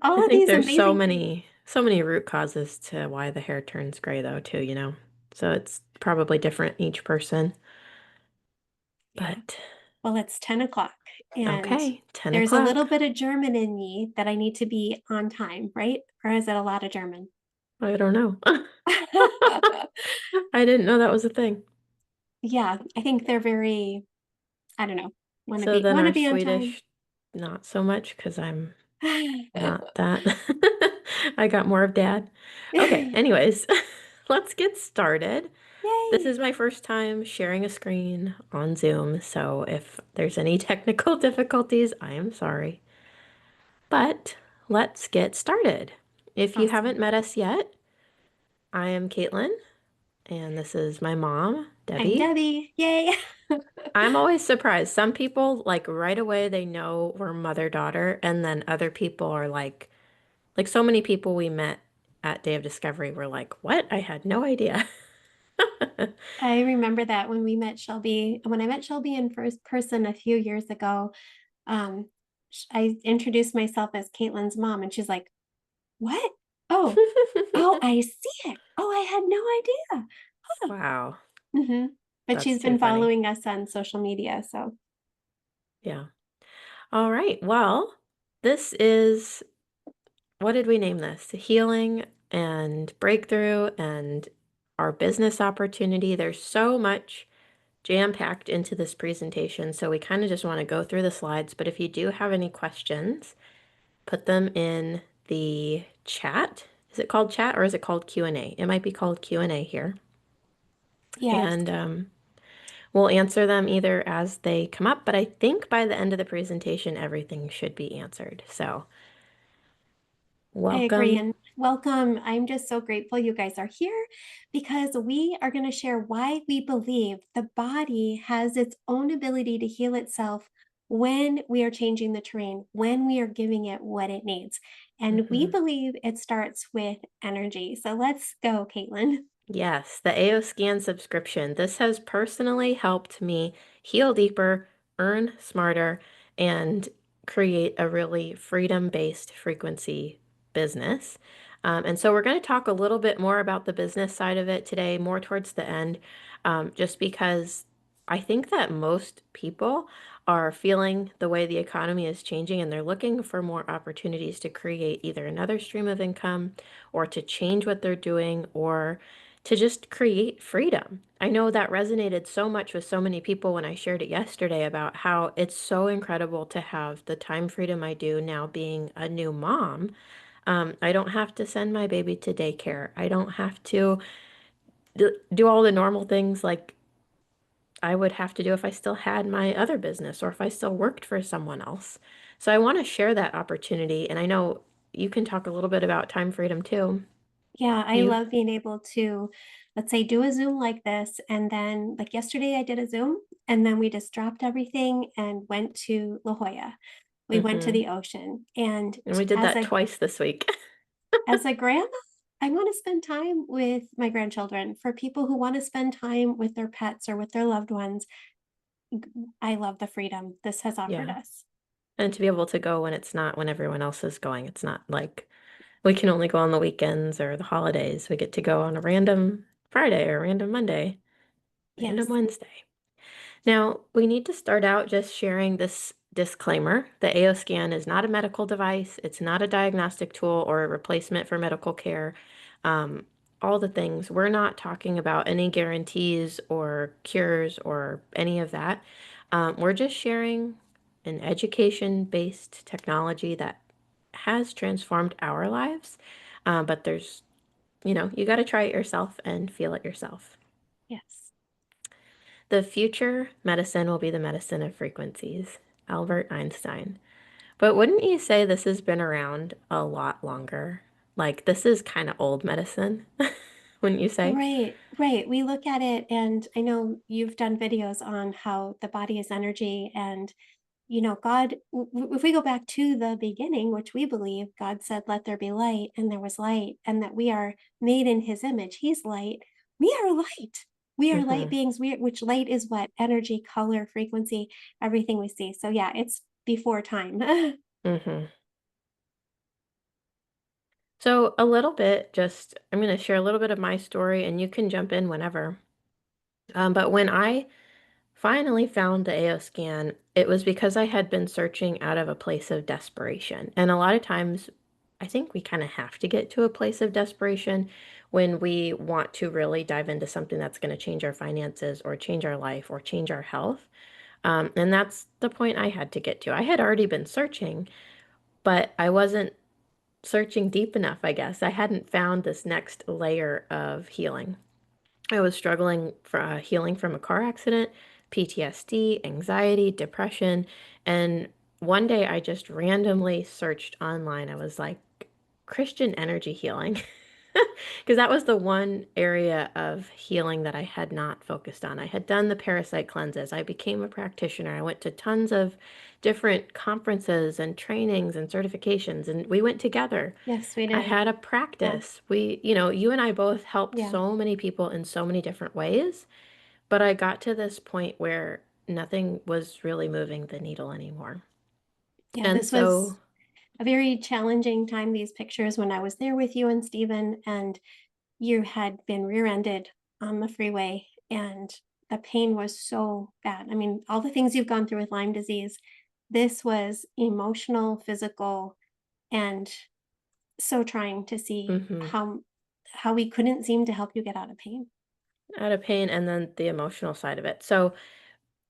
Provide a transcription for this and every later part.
I all of think these there's so amazing things. many root causes to why the hair turns gray though, too, you know. So it's probably different each person. Yeah. But Well, it's 10 o'clock, and okay, 10 there's a little o'clock. bit of German in me that I need to be on time, right? Or is it a lot of German? I don't know. I didn't know that was a thing. Yeah, I think they're very, I don't know, So then wanna our be on time. Swedish, not so much because I'm not that. I got more of dad. Okay, Yay! anyways, let's get started. This is my first time sharing a screen on Zoom, so if there's any technical difficulties, I am sorry. But let's get started. If you haven't Awesome. met us yet, I am Caitlin, and this is my mom, I'm Debbie. Debbie. Yay! I'm always surprised. Some people, like right away, they know we're mother-daughter, and then other people are like so many people we met at Day of Discovery were like, "What? I had no idea." I remember that when I met Shelby in first person a few years ago, um, I introduced myself as Caitlin's mom, and she's like, "What? Oh, oh, I see it. Oh, I had no idea." Huh. Wow, But that's she's too been funny. following us on social media, so Yeah. All right. Well, this is what did we name this? Healing and breakthrough and our business opportunity. There's so much jam-packed into this presentation, so we kind of just want to go through the slides. But if you do have any questions, put them in the chat. Is it called chat or is it called Q&A? It might be called Q&A here. yes, And we'll answer them either as they come up, but I think by the end of the presentation, everything should be answered. So I agree. welcome. And welcome. I'm just so grateful you guys are here because we are going to share why we believe the body has its own ability to heal itself when we are changing the terrain, when we are giving it what it needs. And we Mhm. believe it starts with energy. So let's go, Caitlin. Yes, the AO Scan subscription. This has personally helped me heal deeper, earn smarter, and create a really freedom-based frequency business. And so we're going to talk a little bit more about the business side of it today, more towards the end, just because I think that most people are feeling the way the economy is changing and they're looking for more opportunities to create either another stream of income or to change what they're doing or to just create freedom. I know that resonated so much with so many people when I shared it yesterday about how it's so incredible to have the time freedom I do now being a new mom. I don't have to send my baby to daycare. I don't have to do all the normal things like I would have to do if I still had my other business or if I still worked for someone else. So I want to share that opportunity. And I know you can talk a little bit about time freedom too. Yeah, I You, love being able to, let's say, do a Zoom like this. And then, like yesterday, I did a Zoom and then we just dropped everything and went to La Jolla. We went to hmm the ocean. And And we did as that a twice this week. as a grandma, I want to spend time with my grandchildren. For people who want to spend time with their pets or with their loved ones, I love the freedom this has offered Yeah. us. And to be able to go when it's not when everyone else is going. It's not like we can only go on the weekends or the holidays. We get to go on a random Friday or random Monday, random Yes. Wednesday. Now, we need to start out just sharing this disclaimer. The AO scan is not a medical device, it's not a diagnostic tool or a replacement for medical care. Um, all the things. We're not talking about any guarantees or cures or any of that. We're just sharing an education-based technology that has transformed our lives. But there's, you got to try it yourself and feel it yourself. Yes. The future medicine will be the medicine of frequencies. Albert Einstein. But wouldn't you say this has been around a lot longer? Like, this is kind of old medicine, wouldn't you say? Right, right. We look at it, and I know you've done videos on how the body is energy, and God, if we go back to the beginning, which we believe, God said, "Let there be light," and there was light, and that we are made in His image. He's light. We are light. We are light Hmm. beings. Which light is what? Energy, color, frequency, everything we see. So yeah, it's before time. Hmm. So, a little bit, just I'm going to share a little bit of my story and you can jump in whenever. But when I finally found the AO scan, it was because I had been searching out of a place of desperation. And a lot of times, I think we kind of have to get to a place of desperation when we want to really dive into something that's going to change our finances or change our life or change our health. And that's the point I had to get to. I had already been searching, but I wasn't searching deep enough, I guess. I hadn't found this next layer of healing. I was struggling for healing from a car accident, PTSD, anxiety, depression, and one day I just randomly searched online. I was like, Christian energy healing. Because that was the one area of healing that I had not focused on. I had done the parasite cleanses. I became a practitioner. I went to tons of different conferences and trainings and certifications, and we went together. Yes, we I did. had a Yeah. practice. You and I both helped Yeah. so many people in so many different ways, but I got to this point where nothing was really moving the needle anymore. Yeah. And This so, was a very challenging time, these pictures when I was there with you and Stephen, and you had been rear-ended on the freeway, and the pain was so bad. I mean, all the things you've gone through with Lyme disease, this was emotional, physical, and so trying to see mhm, how we couldn't seem to help you get out of pain. out of pain and then the emotional side of it. So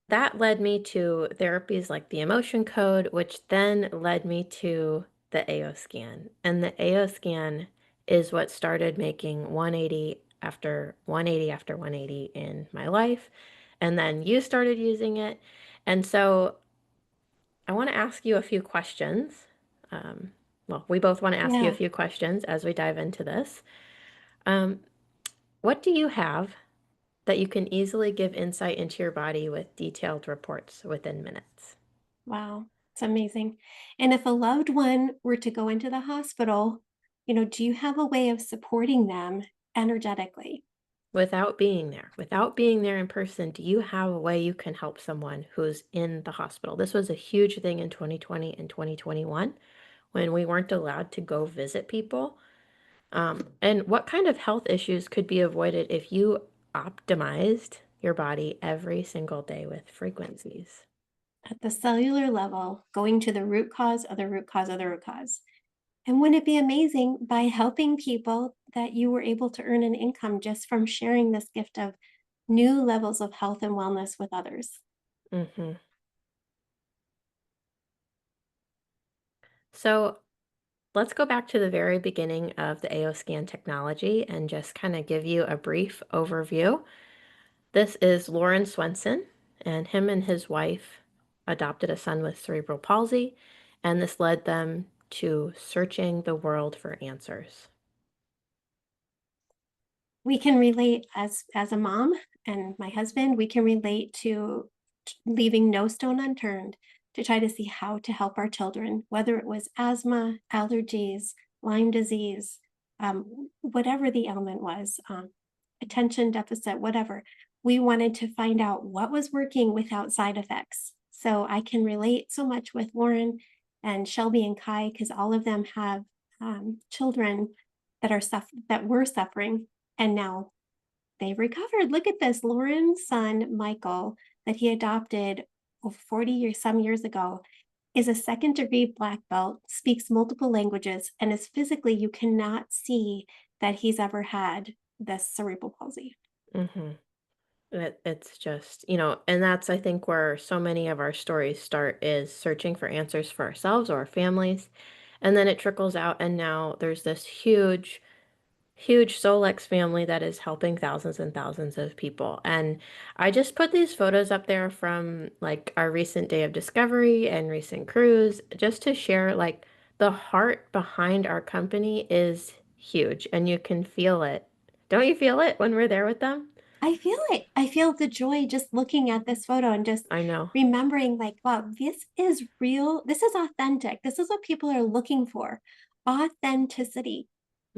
that led me to therapies like the emotion code, which then led me to the AO scan. And the AO scan is what started making 180 after 180 after 180 in my life. And then you started using it. And so I want to ask you a few questions. Um, well, we both want to ask you a Yeah. few questions as we dive into this. Um, what do you have that you can easily give insight into your body with detailed reports within minutes Wow. It's amazing. And if a loved one were to go into the hospital, do you have a way of supporting them energetically? without being there in person? Do you have a way you can help someone who's in the hospital? This was a huge thing in 2020 and 2021 when we weren't allowed to go visit people. And what kind of health issues could be avoided if you optimized your body every single day with frequencies? At the cellular level, going to the root cause of the root cause of the root cause. And wouldn't it be amazing by helping people that you were able to earn an income just from sharing this gift of new levels of health and wellness with others? Hmm. So let's go back to the very beginning of the AO scan technology and just kind of give you a brief overview. This is Lauren Swenson, and him and his wife adopted a son with cerebral palsy, and this led them to searching the world for answers. We can relate as a mom and my husband, we can relate to leaving no stone unturned to try to see how to help our children, whether it was asthma, allergies, Lyme disease, whatever the ailment was, attention deficit, whatever. We wanted to find out what was working without side effects. So I can relate so much with Lauren and Shelby and Kai because all of them have children that were suffering, and now they've recovered. Look at this. Lauren's son, Michael, that he adopted 40 years, some years ago, is a second-degree black belt, speaks multiple languages, and is physically, you cannot see that he's ever had this cerebral palsy. Hmm. It's just, and that's, I think, where so many of our stories start is searching for answers for ourselves or our families. And then it trickles out, and now there's this huge Solex family that is helping thousands and thousands of people. And I just put these photos up there from like our recent day of discovery and recent cruise just to share like the heart behind our company is huge and you can feel it. Don't you feel it when we're there with them? I feel it. I feel the joy just looking at this photo and just I know. remembering, like, wow, this is real. This is authentic. This is what people are looking for, authenticity.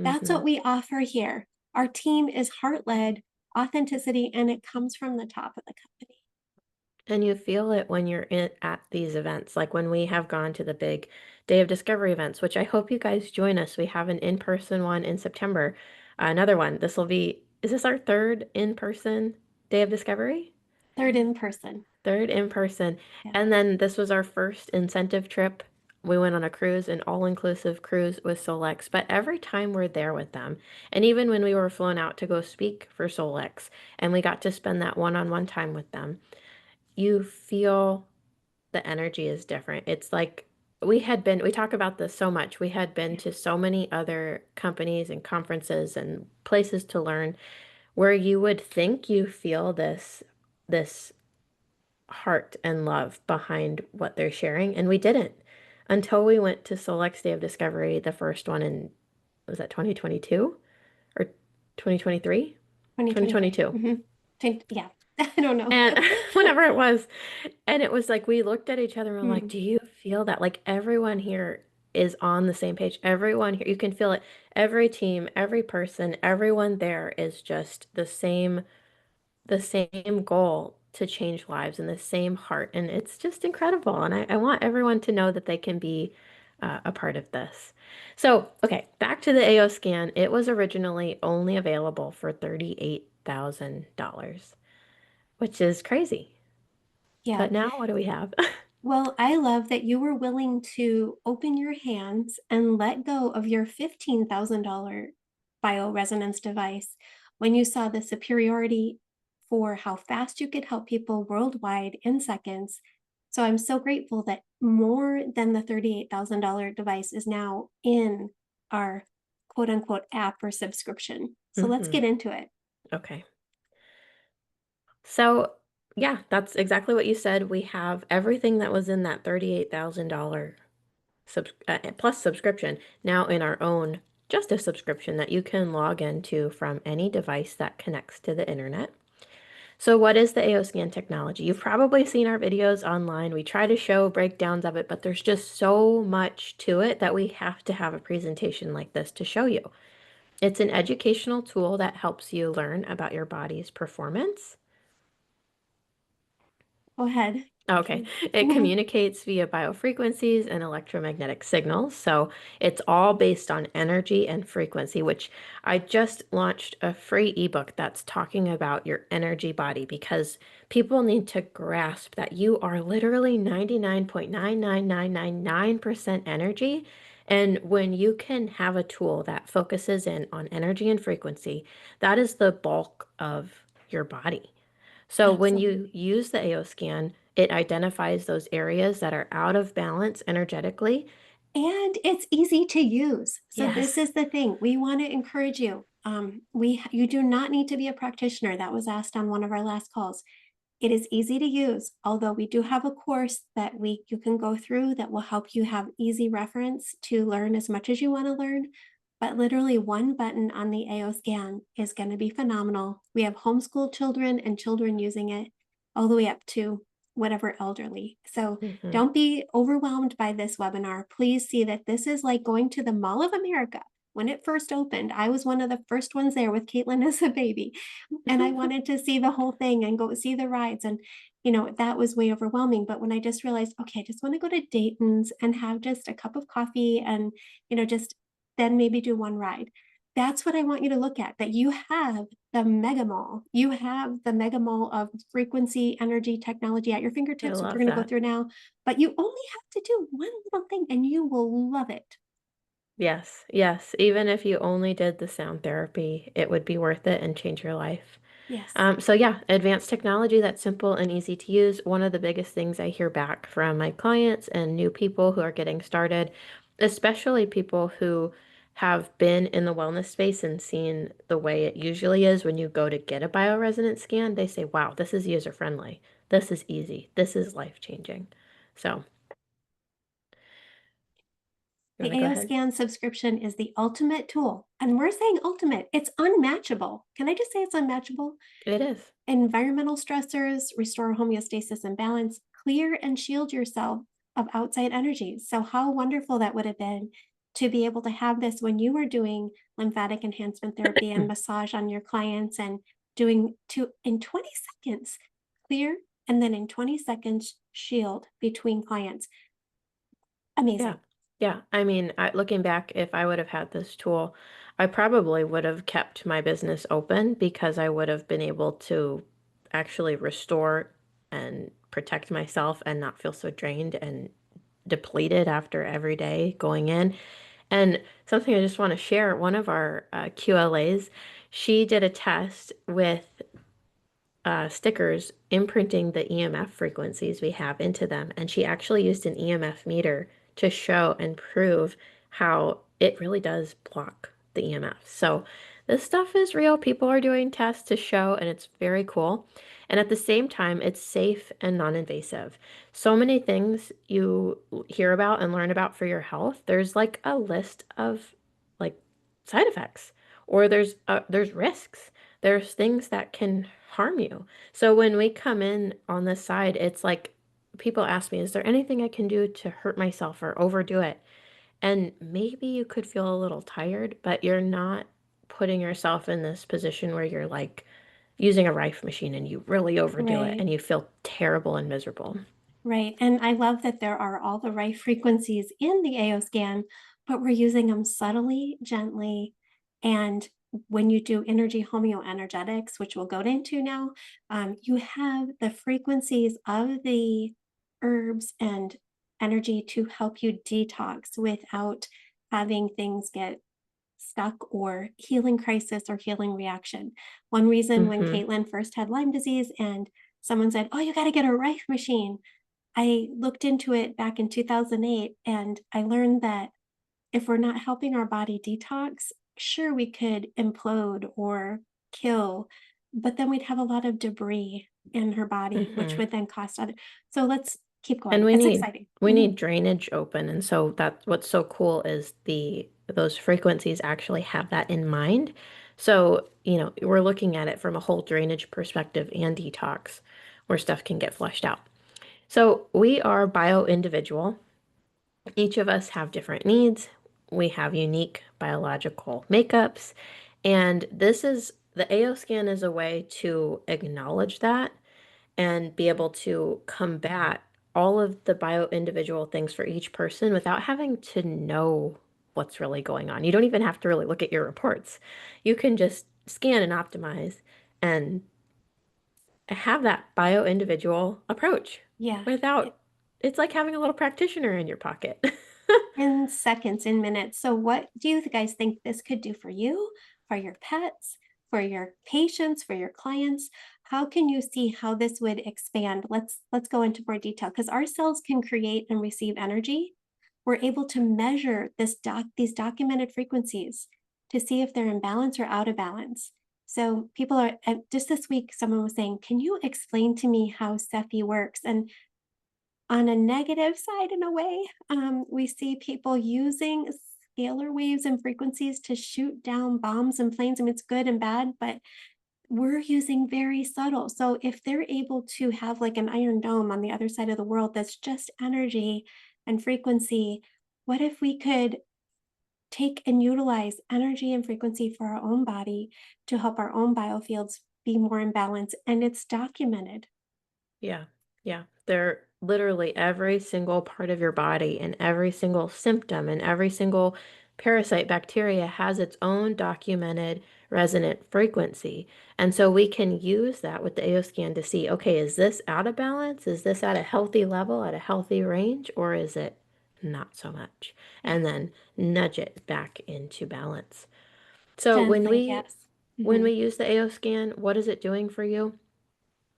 That's Hmm. what we offer here. Our team is heart led, authenticity, and it comes from the top of the company. And you feel it when you're at these events, like when we have gone to the big Day of Discovery events, which I hope you guys join us. We have an in-person one in September. Another one. This will be, is this our third in-person Day of Discovery? Third in person. Third in person. Yeah. And then this was our first incentive trip. We went on a cruise, an all-inclusive cruise with Solex. But every time we're there with them, and even when we were flown out to go speak for Solex, and we got to spend that one-on-one time with them, you feel the energy is different. It's like we talk about this so much. We had been Yeah. to so many other companies and conferences and places to learn where you would think you feel this heart and love behind what they're sharing, and we didn't until we went to Select's Day of Discovery, the first one in, was that 2022 or 2023? 2023. 2022. Yeah. I don't know. And whenever it was, and it was like we looked at each other and we're like, Hmm. do you feel that? Like everyone here is on the same page. Everyone here, you can feel it. Every team, every person, everyone there is just the same goal to change lives and the same heart. And it's just incredible. And I want everyone to know that they can be a part of this. So, okay, back to the AO scan. It was originally only available for $38,000, which is crazy. Yeah. But now what do we have? Well, I love that you were willing to open your hands and let go of your $15,000 bioresonance device when you saw the superiority for how fast you could help people worldwide in seconds. So I'm so grateful that more than the $38,000 device is now in our quote unquote app or subscription. So let's Hmm. get into it. Okay. So, yeah, that's exactly what you said. We have everything that was in that $38,000 plus subscription now in our own, just a subscription that you can log into from any device that connects to the internet. So what is the AO scan technology? You've probably seen our videos online. We try to show breakdowns of it, but there's just so much to it that we have to have a presentation like this to show you. It's an educational tool that helps you learn about your body's performance. Go ahead. Okay. Please. It communicates via biofrequencies and electromagnetic signals. So it's all based on energy and frequency, which I just launched a free ebook that's talking about your energy body because people need to grasp that you are literally 99.99999% energy. And when you can have a tool that focuses in on energy and frequency, that is the bulk of your body. So when Absolutely. you use the AO scan, it identifies those areas that are out of balance energetically. And it's easy to use. So this Yes. is the thing. We want to encourage you. You do not need to be a practitioner. That was asked on one of our last calls. It is easy to use, although we do have a course that we you can go through that will help you have easy reference to learn as much as you want to learn. But literally one button on the AO scan is going to be phenomenal. We have homeschool children and children using it all the way up to whatever elderly. So Hmm. don't be overwhelmed by this webinar. Please see that this is like going to the Mall of America. When it first opened, I was one of the first ones there with Katelyn as a baby. And I wanted to see the whole thing and go see the rides. And, that was way overwhelming. But when I just realized, okay, I just want to go to Dayton's and have just a cup of coffee and, just then maybe do one ride. That's what I want you to look at, that you have the mega mall. You have the mega mall of frequency, energy, technology at your I fingertips, which we're love going to go that. through now. But you only have to do one little thing and you will love it. Yes, yes. Even if you only did the sound therapy, it would be worth it and change your life. Yes. So yeah, advanced technology that's simple and easy to use. One of the biggest things I hear back from my clients and new people who are getting started, especially people who have been in the wellness space and seen the way it usually is when you go to get a bioresonance scan, they say, wow, this is user friendly. This is easy. This is life changing. So, you want The to go AO ahead? Scan subscription is the ultimate tool. And we're saying ultimate, it's unmatchable. Can I just say it's unmatchable? It is. Environmental stressors, restore homeostasis and balance, clear and shield yourself of outside energies. So, how wonderful that would have been to be able to have this when you were doing lymphatic enhancement therapy and massage on your clients and doing in 20 seconds, clear. and then in 20 seconds, shield between clients. Yeah. Amazing. Yeah. I mean, looking back, if I would have had this tool, I probably would have kept my business open because I would have been able to actually restore and protect myself and not feel so drained and depleted after every day going in. And something I just want to share, one of our QLAs, she did a test with stickers imprinting the EMF frequencies we have into them. And she actually used an EMF meter to show and prove how it really does block the EMF. So this stuff is real. People are doing tests to show, and it's very cool. And at the same time, it's safe and non-invasive. So many things you hear about and learn about for your health, there's like a list of like side effects, or there's risks. There's things that can harm you. So when we come in on this side, it's like people ask me, is there anything I can do to hurt myself or overdo it? And maybe you could feel a little tired, but you're not putting yourself in this position where you're like using a rife machine and you really overdo it Right. and you feel terrible and miserable. Right. And I love that there are all the right frequencies in the AO scan, but we're using them subtly, gently. And when you do energy homeoenergetics, which we'll go into now, you have the frequencies of the herbs and energy to help you detox without having things get stuck or healing crisis or healing reaction. One reason when Mm-hmm. Katelyn first had Lyme disease and someone said, "Oh, you got to get a Rife machine," I looked into it back in 2008 and I learned that if we're not helping our body detox, sure, we could implode or kill, but then we'd have a lot of debris in her body, which Mm-hmm. would then cost other. So let's keep And going. we It's need exciting. we Mhm. need drainage open. And so that's what's so cool is the those frequencies actually have that in mind. So, we're looking at it from a whole drainage perspective and detox where stuff can get flushed out. So we are bio-individual. Each of us have different needs. We have unique biological makeups. And this is the AO scan is a way to acknowledge that and be able to combat all of the bio-individual things for each person without having to know what's really going on. You don't even have to really look at your reports. You can just scan and optimize and have that bio-individual approach Yeah. without, it's like having a little practitioner in your pocket. In seconds, in minutes. So, what do you guys think this could do for you, for your pets, for your patients, for your clients? How can you see how this would expand? Let's go into more detail because our cells can create and receive energy. We're able to measure these documented frequencies to see if they're in balance or out of balance. So people are just this week, someone was saying, "Can you explain to me how Cephi works?" And on a negative side, in a way, we see people using scalar waves and frequencies to shoot down bombs and planes. I mean, it's good and bad, but we're using very subtle. So if they're able to have like an iron dome on the other side of the world that's just energy and frequency, what if we could take and utilize energy and frequency for our own body to help our own biofields be more in balance? And it's documented. Yeah, yeah. They're literally every single part of your body and every single symptom and every single parasite bacteria has its own documented resonant frequency. And so we can use that with the AO scan to see, okay, is this out of balance? Is this at a healthy level, at a healthy range, or is it not so much? Yeah, And then nudge it back into balance. So when gently, we yes. when Mhm. we use the AO scan, what is it doing for you?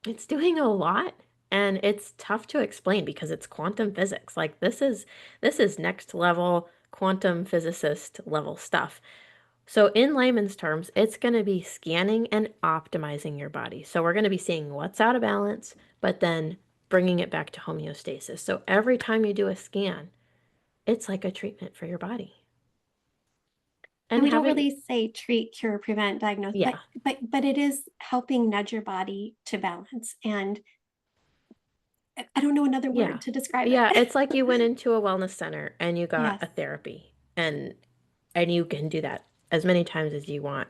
It's doing a lot, and it's tough to explain because it's quantum physics. Like this is next level quantum physicist level stuff. So in layman's terms, it's going to be scanning and optimizing your body. So we're going to be seeing what's out of balance, but then bringing it back to homeostasis. So every time you do a scan, it's like a treatment for your body. And And we don't having, really say treat, cure, prevent, diagnose, yeah, but it is helping nudge your body to balance. And I don't know another yeah. word to describe it. Yeah, it's like you went into a wellness center and you got Yes. a therapy and you can do that as many times as you want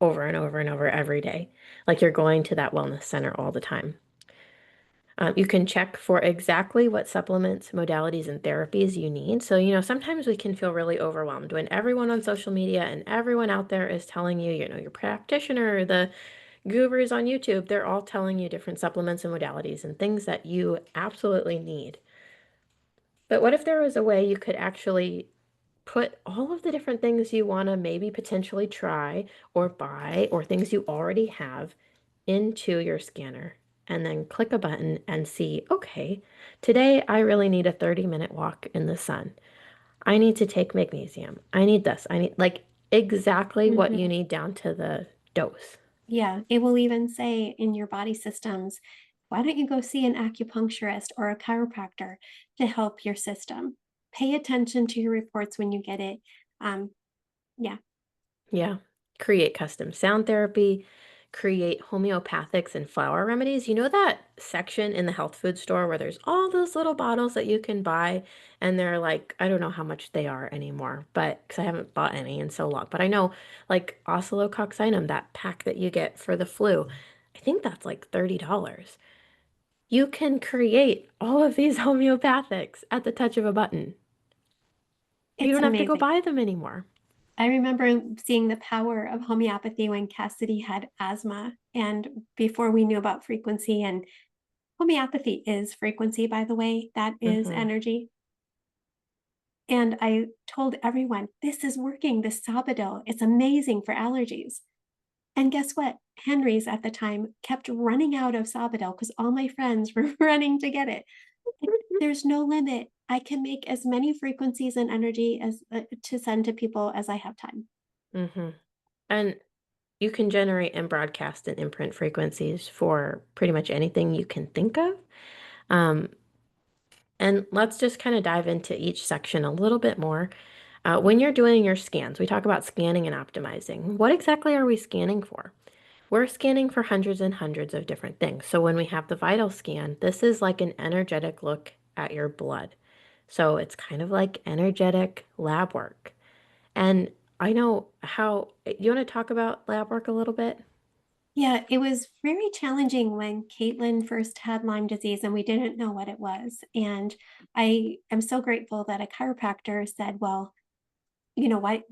over and over and over every day. Like you're going to that wellness center all the time. You can check for exactly what supplements, modalities, and therapies you need. So, sometimes we can feel really overwhelmed when everyone on social media and everyone out there is telling you, your practitioner, the gurus on YouTube, they're all telling you different supplements and modalities and things that you absolutely need. But what if there was a way you could actually put all of the different things you want to maybe potentially try or buy or things you already have into your scanner and then click a button and see, okay, today I really need a 30-minute walk in the sun. I need to take magnesium. I need this. I need like exactly what you Mhm. need down to the dose. Yeah, it will even say in your body systems, why don't you go see an acupuncturist or a chiropractor to help your system? Pay attention to your reports when you get it. Um, yeah, Yeah. Create custom sound therapy, create homeopathics and flower remedies. You know that section in the health food store where there's all those little bottles that you can buy and they're like, I don't know how much they are anymore, but because I haven't bought any in so long. But I know like oscillococcinum, that pack that you get for the flu, I think that's like $30. You can create all of these homeopathics at the touch of a button. You it's don't have to go amazing. buy them anymore. I remember seeing the power of homeopathy when Cassidy had asthma and before we knew about frequency and homeopathy is frequency, by the way, that is Hmm. energy. And I told everyone, this is working, this Sabadell, it's amazing for allergies. And guess what? Henry's at the time kept running out of Sabadell because all my friends were running to get it. There's no limit. I can make as many frequencies and energy as to send to people as I have time. Hmm. And you can generate and broadcast and imprint frequencies for pretty much anything you can think of. Um, and let's just kind of dive into each section a little bit more. When you're doing your scans, we talk about scanning and optimizing. What exactly are we scanning for? We're scanning for hundreds and hundreds of different things. So when we have the vital scan, this is like an energetic look at your blood. So it's kind of like energetic lab work. And I know how, you want to talk about lab work a little bit? Yeah, it was very challenging when Katelyn first had Lyme disease and we didn't know what it was. And I am so grateful that a chiropractor said, well, you know what?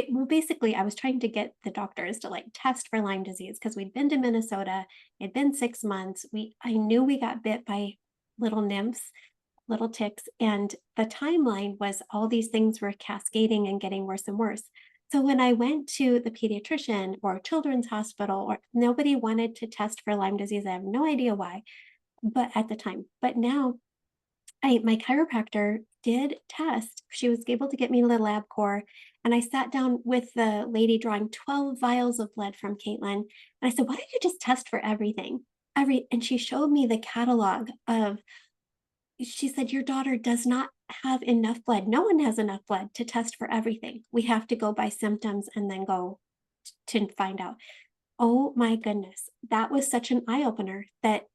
Well, basically, I was trying to get the doctors to like test for Lyme disease because we'd been to Minnesota. It'd been 6 months. I knew we got bit by little nymphs, little ticks, and the timeline was all these things were cascading and getting worse and worse. So when I went to the pediatrician or children's hospital, or nobody wanted to test for Lyme disease. I have no idea why, but at the time, but now my chiropractor did test. She was able to get me the lab core, and I sat down with the lady drawing 12 vials of blood from Caitlin, and I said, "Why don't you just test for everything?" And she showed me the catalog of. She said, "Your daughter does not have enough blood. No one has enough blood to test for everything. We have to go by symptoms and then go to find out." Oh my goodness, that was such an eye opener that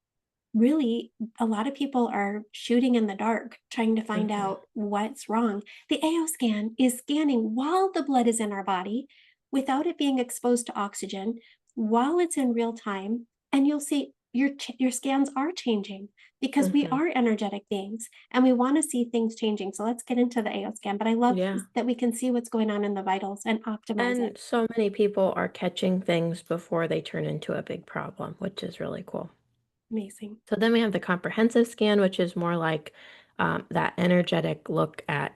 really a lot of people are shooting in the dark trying to find Hmm. out what's wrong. The AO scan is scanning while the blood is in our body without it being exposed to oxygen while it's in real time, and you'll see your scans are changing because we Hmm. are energetic beings and we want to see things changing. So let's get into the AO scan, but I love Yeah. that we can see what's going on in the vitals and optimize it. And so many people are catching things before they turn into a big problem, which is really cool. Amazing. So then we have the comprehensive scan, which is more like that energetic look at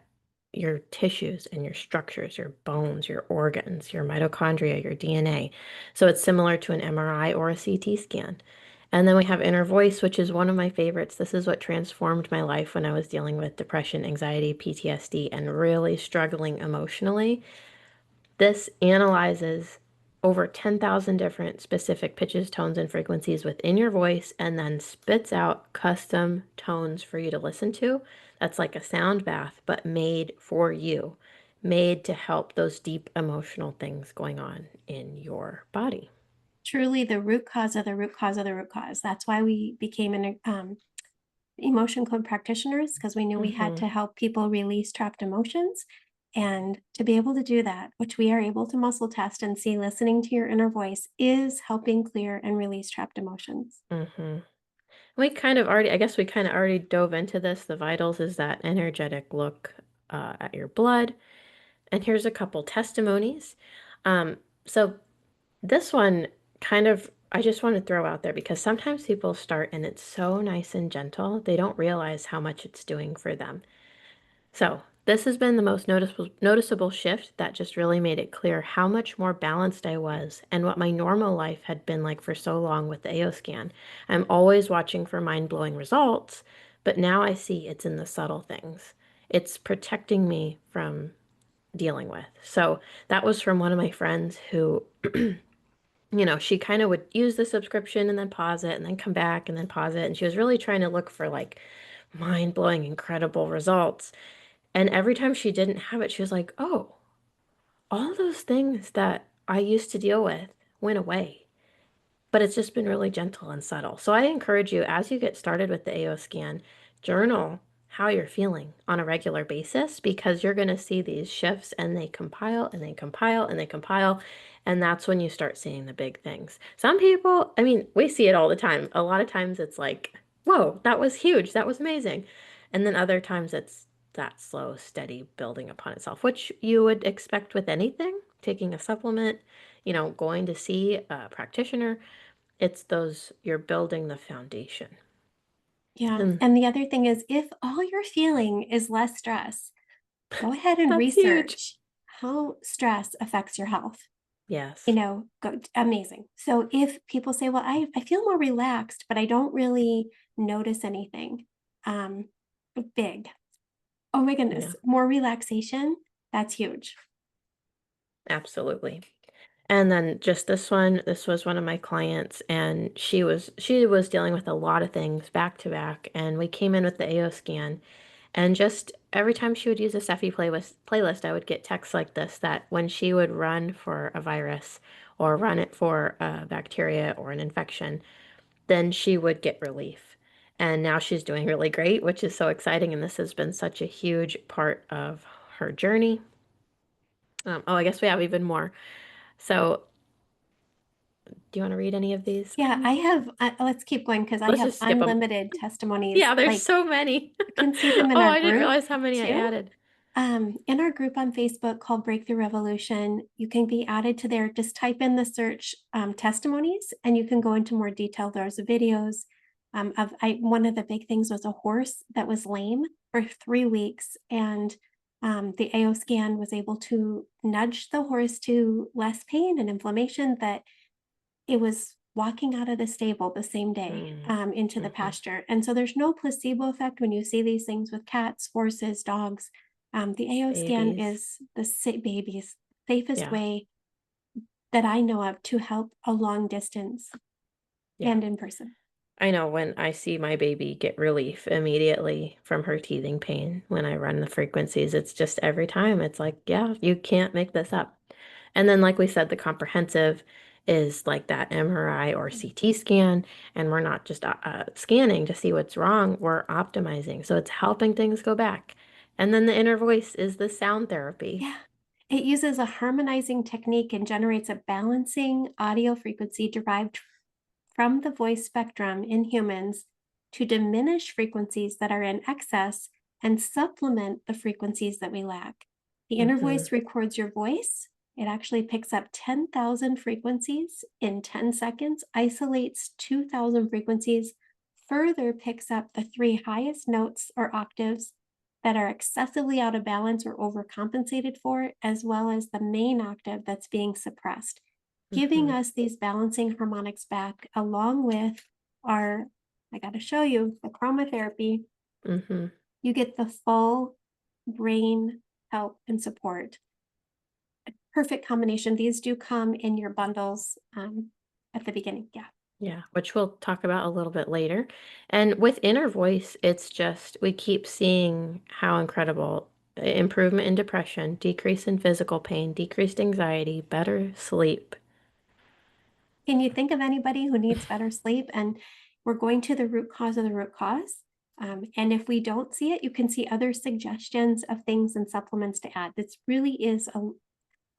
your tissues and your structures, your bones, your organs, your mitochondria, your DNA. So it's similar to an MRI or a CT scan. And then we have inner voice, which is one of my favorites. This is what transformed my life when I was dealing with depression, anxiety, PTSD, and really struggling emotionally. This analyzes over 10,000 different specific pitches, tones, and frequencies within your voice and then spits out custom tones for you to listen to. That's like a sound bath, but made for you, made to help those deep emotional things going on in your body. Truly the root cause of the root cause of the root cause. That's why we became an emotion code practitioners because we knew we had Hmm. to help people release trapped emotions. And to be able to do that, which we are able to muscle test and see, listening to your inner voice is helping clear and release trapped emotions. Hmm. We kind of already, I guess we kind of already dove into this. The vitals is that energetic look at your blood. And here's a couple testimonies. Um, so this one kind of, I just want to throw out there because sometimes people start and it's so nice and gentle, they don't realize how much it's doing for them. So this has been the most noticeable shift that just really made it clear how much more balanced I was and what my normal life had been like for so long with the AO scan. I'm always watching for mind-blowing results, but now I see it's in the subtle things. It's protecting me from dealing with. So that was from one of my friends who, she kind of would use the subscription and then pause it and then come back and then pause it. And she was really trying to look for like mind-blowing, incredible results. And every time she didn't have it, she was like, oh, all those things that I used to deal with went away. But it's just been really gentle and subtle. So I encourage you, as you get started with the AO scan, journal how you're feeling on a regular basis because you're going to see these shifts and they compile and they compile and they compile. And that's when you start seeing the big things. Some people, I mean, we see it all the time. A lot of times it's like, whoa, that was huge. That was amazing. And then other times it's that slow, steady building upon itself, which you would expect with anything, taking a supplement, going to see a practitioner. It's those, you're building the foundation. Yeah. And And the other thing is, if all you're feeling is less stress, go ahead and that's huge. research how stress affects your health. Yes. Amazing. So if people say, well, I feel more relaxed, but I don't really notice anything um, big. Oh my Yeah, goodness, more relaxation. That's huge. absolutely. And then just this was one of my clients and she was dealing with a lot of things back to back and we came in with the AO scan and just every time she would use a Cephi playlist, I would get texts like this that when she would run for a virus or run it for a bacteria or an infection, then she would get relief. And now she's doing really great, which is so exciting. And this has been such a huge part of her journey. Oh, I guess we have even more. So, do you want to read any of these to Yeah, I me? have, let's keep going because I Let's have just skip them. unlimited testimonies. Yeah, there's Like, so many. you can see them in Oh, our I didn't group realize how many I too. added. In our group on Facebook called Breakthrough Revolution, you can be added to there. Just type in the search testimonies and you can go into more detail. There's videos one of the big things was a horse that was lame for 3 weeks. And the AO scan was able to nudge the horse to less pain and inflammation that it was walking out of the stable the same day Mm, into the hmm. pasture. And so there's no placebo effect when you see these things with cats, horses, dogs. The AO scan Babies. is the baby's safest Yeah, way that I know of to help a long distance yeah. and in person. I know when I see my baby get relief immediately from her teething pain when I run the frequencies, it's just every time. It's like, yeah, you can't make this up. And then, like we said, the comprehensive is like that MRI or CT scan. And we're not just scanning to see what's wrong, we're optimizing. So it's helping things go back. And then the inner voice is the sound therapy. Yeah. It uses a harmonizing technique and generates a balancing audio frequency derived from the voice spectrum in humans to diminish frequencies that are in excess and supplement the frequencies that we lack. The inner Hmm. voice records your voice. It actually picks up 10,000 frequencies in 10 seconds, isolates 2,000 frequencies, further picks up the three highest notes or octaves that are excessively out of balance or overcompensated for, as well as the main octave that's being suppressed, giving Hmm. us these balancing harmonics back along with our, I got to show you the chromotherapy. Hmm. You get the full brain help and support. Perfect combination. These do come in your bundles at the beginning. Yeah. Yeah, which we'll talk about a little bit later. And with inner voice, it's just we keep seeing how incredible improvement in depression, decrease in physical pain, decreased anxiety, better sleep. Can you think of anybody who needs better sleep? And we're going to the root cause of the root cause. And if we don't see it, you can see other suggestions of things and supplements to add. This really is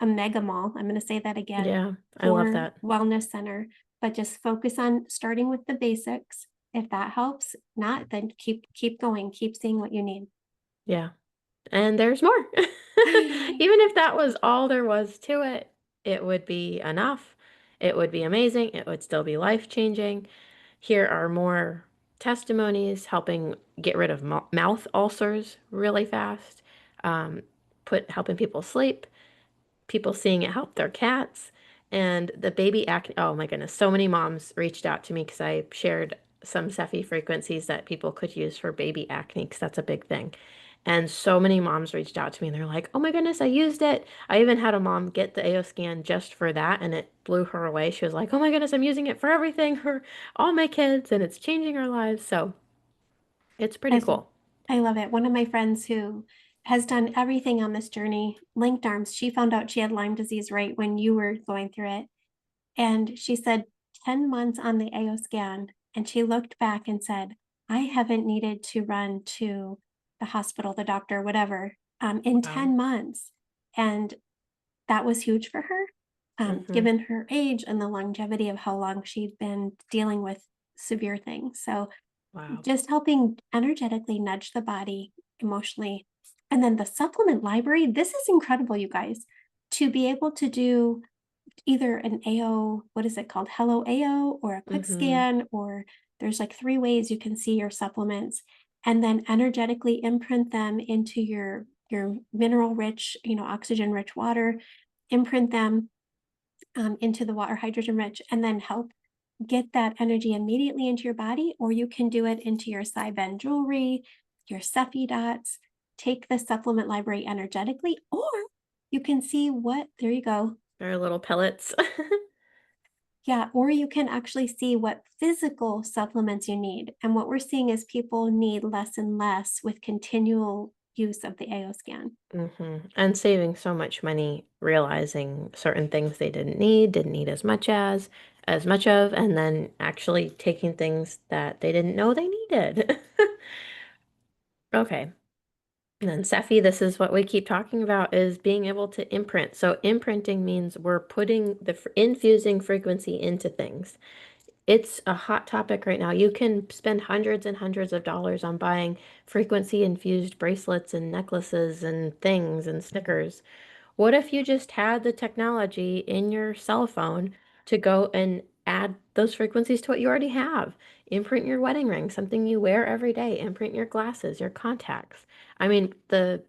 a mega mall. I'm going to say that again Yeah, I love for that. wellness center, but just focus on starting with the basics If that helps, not, then keep going, keep seeing what you need. Yeah. And there's more. Even if that was all there was to it, it would be enough. It would be amazing. It would still be life-changing. Here are more testimonies helping get rid of mouth ulcers really fast, um, helping people sleep, people seeing it help their cats, and the baby acne. Oh my goodness, so many moms reached out to me because I shared some Cephi frequencies that people could use for baby acne because that's a big thing. And so many moms reached out to me and they're like, oh my goodness, I used it. I even had a mom get the AO scan just for that and it blew her away. She was like, oh my goodness, I'm using it for everything, for all my kids, and it's changing our lives. So it's pretty I love cool. I love it. One of my friends who has done everything on this journey, linked arms, she found out she had Lyme disease right when you were going through it. And she said 10 months on the AO scan, and she looked back and said, I haven't needed to run to the hospital, the doctor, whatever, in Wow. 10 months. And that was huge for her, Mm-hmm. given her age and the longevity of how long she'd been dealing with severe things. So Wow. just helping energetically nudge the body emotionally. And then the supplement library, this is incredible, you guys, to be able to do either an AO, what is it called? Hello AO, or a quick Mm-hmm. scan, or there's like 3 ways you can see your supplements, and then energetically imprint them into your mineral rich, oxygen rich water, imprint them into the water hydrogen rich, and then help get that energy immediately into your body, or you can do it into your Cyben jewelry, your Cephi dots, take the supplement library energetically, or you can see what, there you go. They're little pellets. Yeah, or you can actually see what physical supplements you need. And what we're seeing is people need less and less with continual use of the AO scan. And saving so much money, realizing certain things they didn't need as much of, and then actually taking things that they didn't know they needed. Okay. And then Cephi, this is what we keep talking about is being able to imprint. So imprinting means we're putting the infusing frequency into things. It's a hot topic right now. You can spend hundreds and hundreds of dollars on buying frequency infused bracelets and necklaces and things and stickers. What if you just had the technology in your cell phone to go and add those frequencies to what you already have? Imprint your wedding ring, something you wear every day. Imprint your glasses, your contacts. I mean, the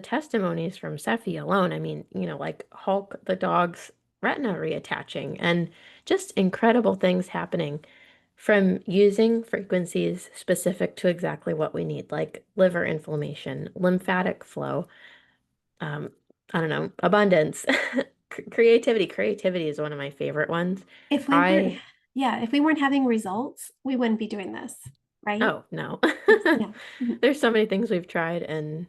testimonies from Seffi alone, I mean, like Hulk the dog's retina reattaching and just incredible things happening from using frequencies specific to exactly what we need, like liver inflammation, lymphatic flow, um, I don't know, abundance, creativity. Creativity is one of my favorite ones. If we weren't, I, yeah, if we weren't having results, we wouldn't be doing this, right? oh no. Yeah. Mhm. There's so many things we've tried and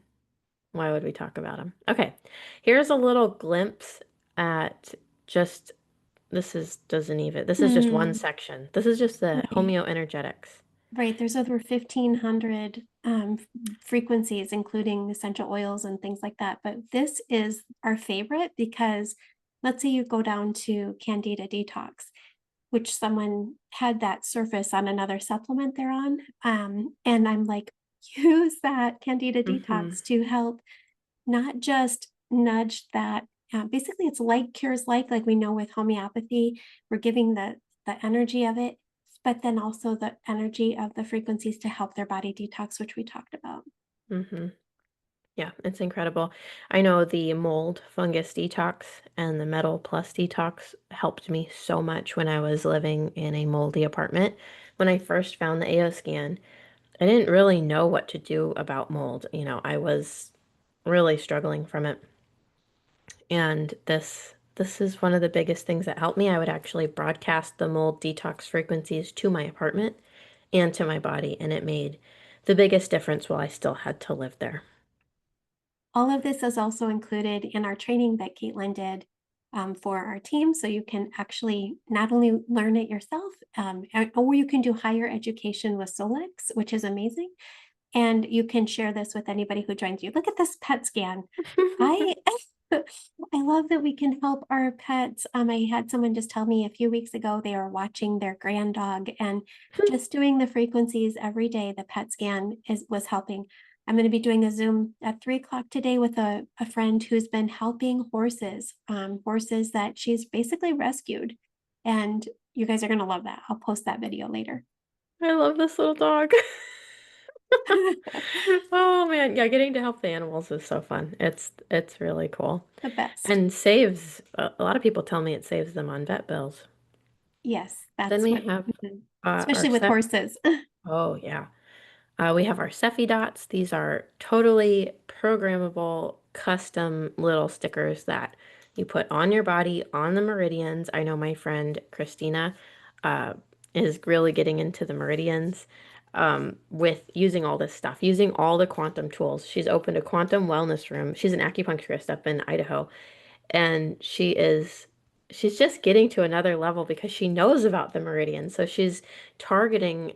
why would we talk about them? Okay, here's a little glimpse at just this is just one Mm, section. This is just the right. homeoenergetics. Right. There's over 1,500 frequencies, including essential oils and things like that. But this is our favorite because let's say you go down to Candida Detox, which someone had that surface on another supplement they're on. And I'm like, use that Candida Mm-hmm. Detox to help not just nudge that. Basically, it's like cures like we know with homeopathy, we're giving the energy of it, but then also the energy of the frequencies to help their body detox, which we talked about. Mm-hmm. Yeah, it's incredible. I know the mold fungus detox and the metal plus detox helped me so much when I was living in a moldy apartment. When I first found the AO scan, I didn't really know what to do about mold. I was really struggling from it. And this is one of the biggest things that helped me. I would actually broadcast the mold detox frequencies to my apartment and to my body, and it made the biggest difference while I still had to live there. All of this is also included in our training that Caitlin did for our team. So you can actually not only learn it yourself, or you can do higher education with Solex, which is amazing. And you can share this with anybody who joins you. Look at this PET scan. I I love that we can help our pets. I had someone just tell me a few weeks ago they were watching their grand dog and just doing the frequencies every day. The pet scan was helping. I'm going to be doing a Zoom at 3 o'clock today with a friend who's been helping horses, horses that she's basically rescued. And you guys are going to love that. I'll post that video later. I love this little dog. Oh man, yeah, getting to help the animals is so fun. It's really cool. The best. And saves a lot of people tell me it saves them on vet bills. Yes, Then that's we what, have our especially with Ceph. horses. Oh yeah. We have our Cephi dots. These are totally programmable, custom little stickers that you put on your body on the meridians. I know my friend Christina uh, is really getting into the meridians with using all this stuff, using all the quantum tools. She's opened a quantum wellness room. She's an acupuncturist up in Idaho, and she's just getting to another level because she knows about the meridian. So she's targeting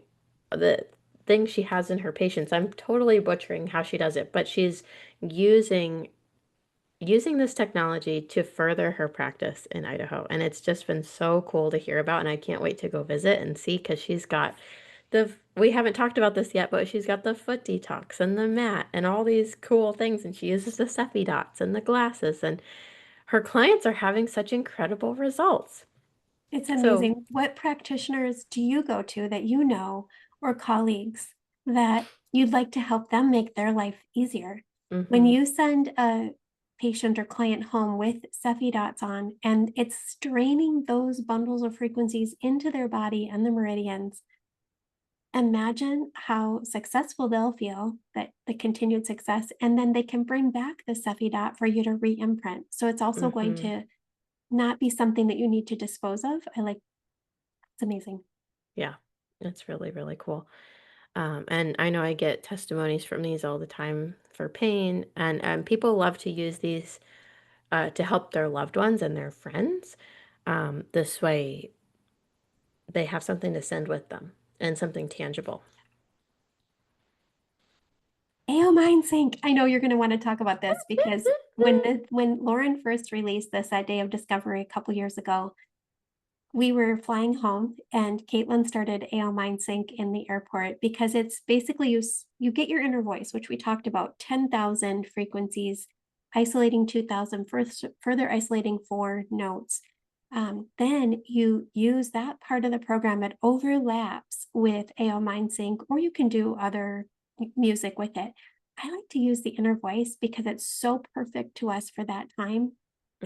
the things she has in her patients. I'm totally butchering how she does it, but she's using this technology to further her practice in Idaho. And it's just been so cool to hear about, and I can't wait to go visit and see because she's got we haven't talked about this yet, but she's got the foot detox and the mat and all these cool things, and she uses the Cephi dots and the glasses, and her clients are having such incredible results. It's So, amazing. What practitioners do you go to that you know, or colleagues that you'd like to help them make their life easier? When mhm, you send a patient or client home with Cephi dots on, and it's straining those bundles of frequencies into their body and the meridians, imagine how successful they'll feel, that the continued success, and then they can bring back the Cephi dot for you to re-imprint. So it's also going mhm, to not be something that you need to dispose of. It's amazing. yeah, it's really, really cool. And I know I get testimonies from these all the time for pain, and people love to use these to help their loved ones and their friends. This way, they have something to send with them and something tangible. AO Mind Sync. I know you're going to want to talk about this because when Lauren first released this that day of discovery a couple years ago, we were flying home and Katelyn started AO Mind Sync in the airport because it's basically you get your inner voice, which we talked about 10,000 frequencies, isolating 2,000, further isolating 4 notes. Then you use that part of the program that overlaps with AO Mind Sync, or you can do other music with it. I like to use the inner voice because it's so perfect to us for that time.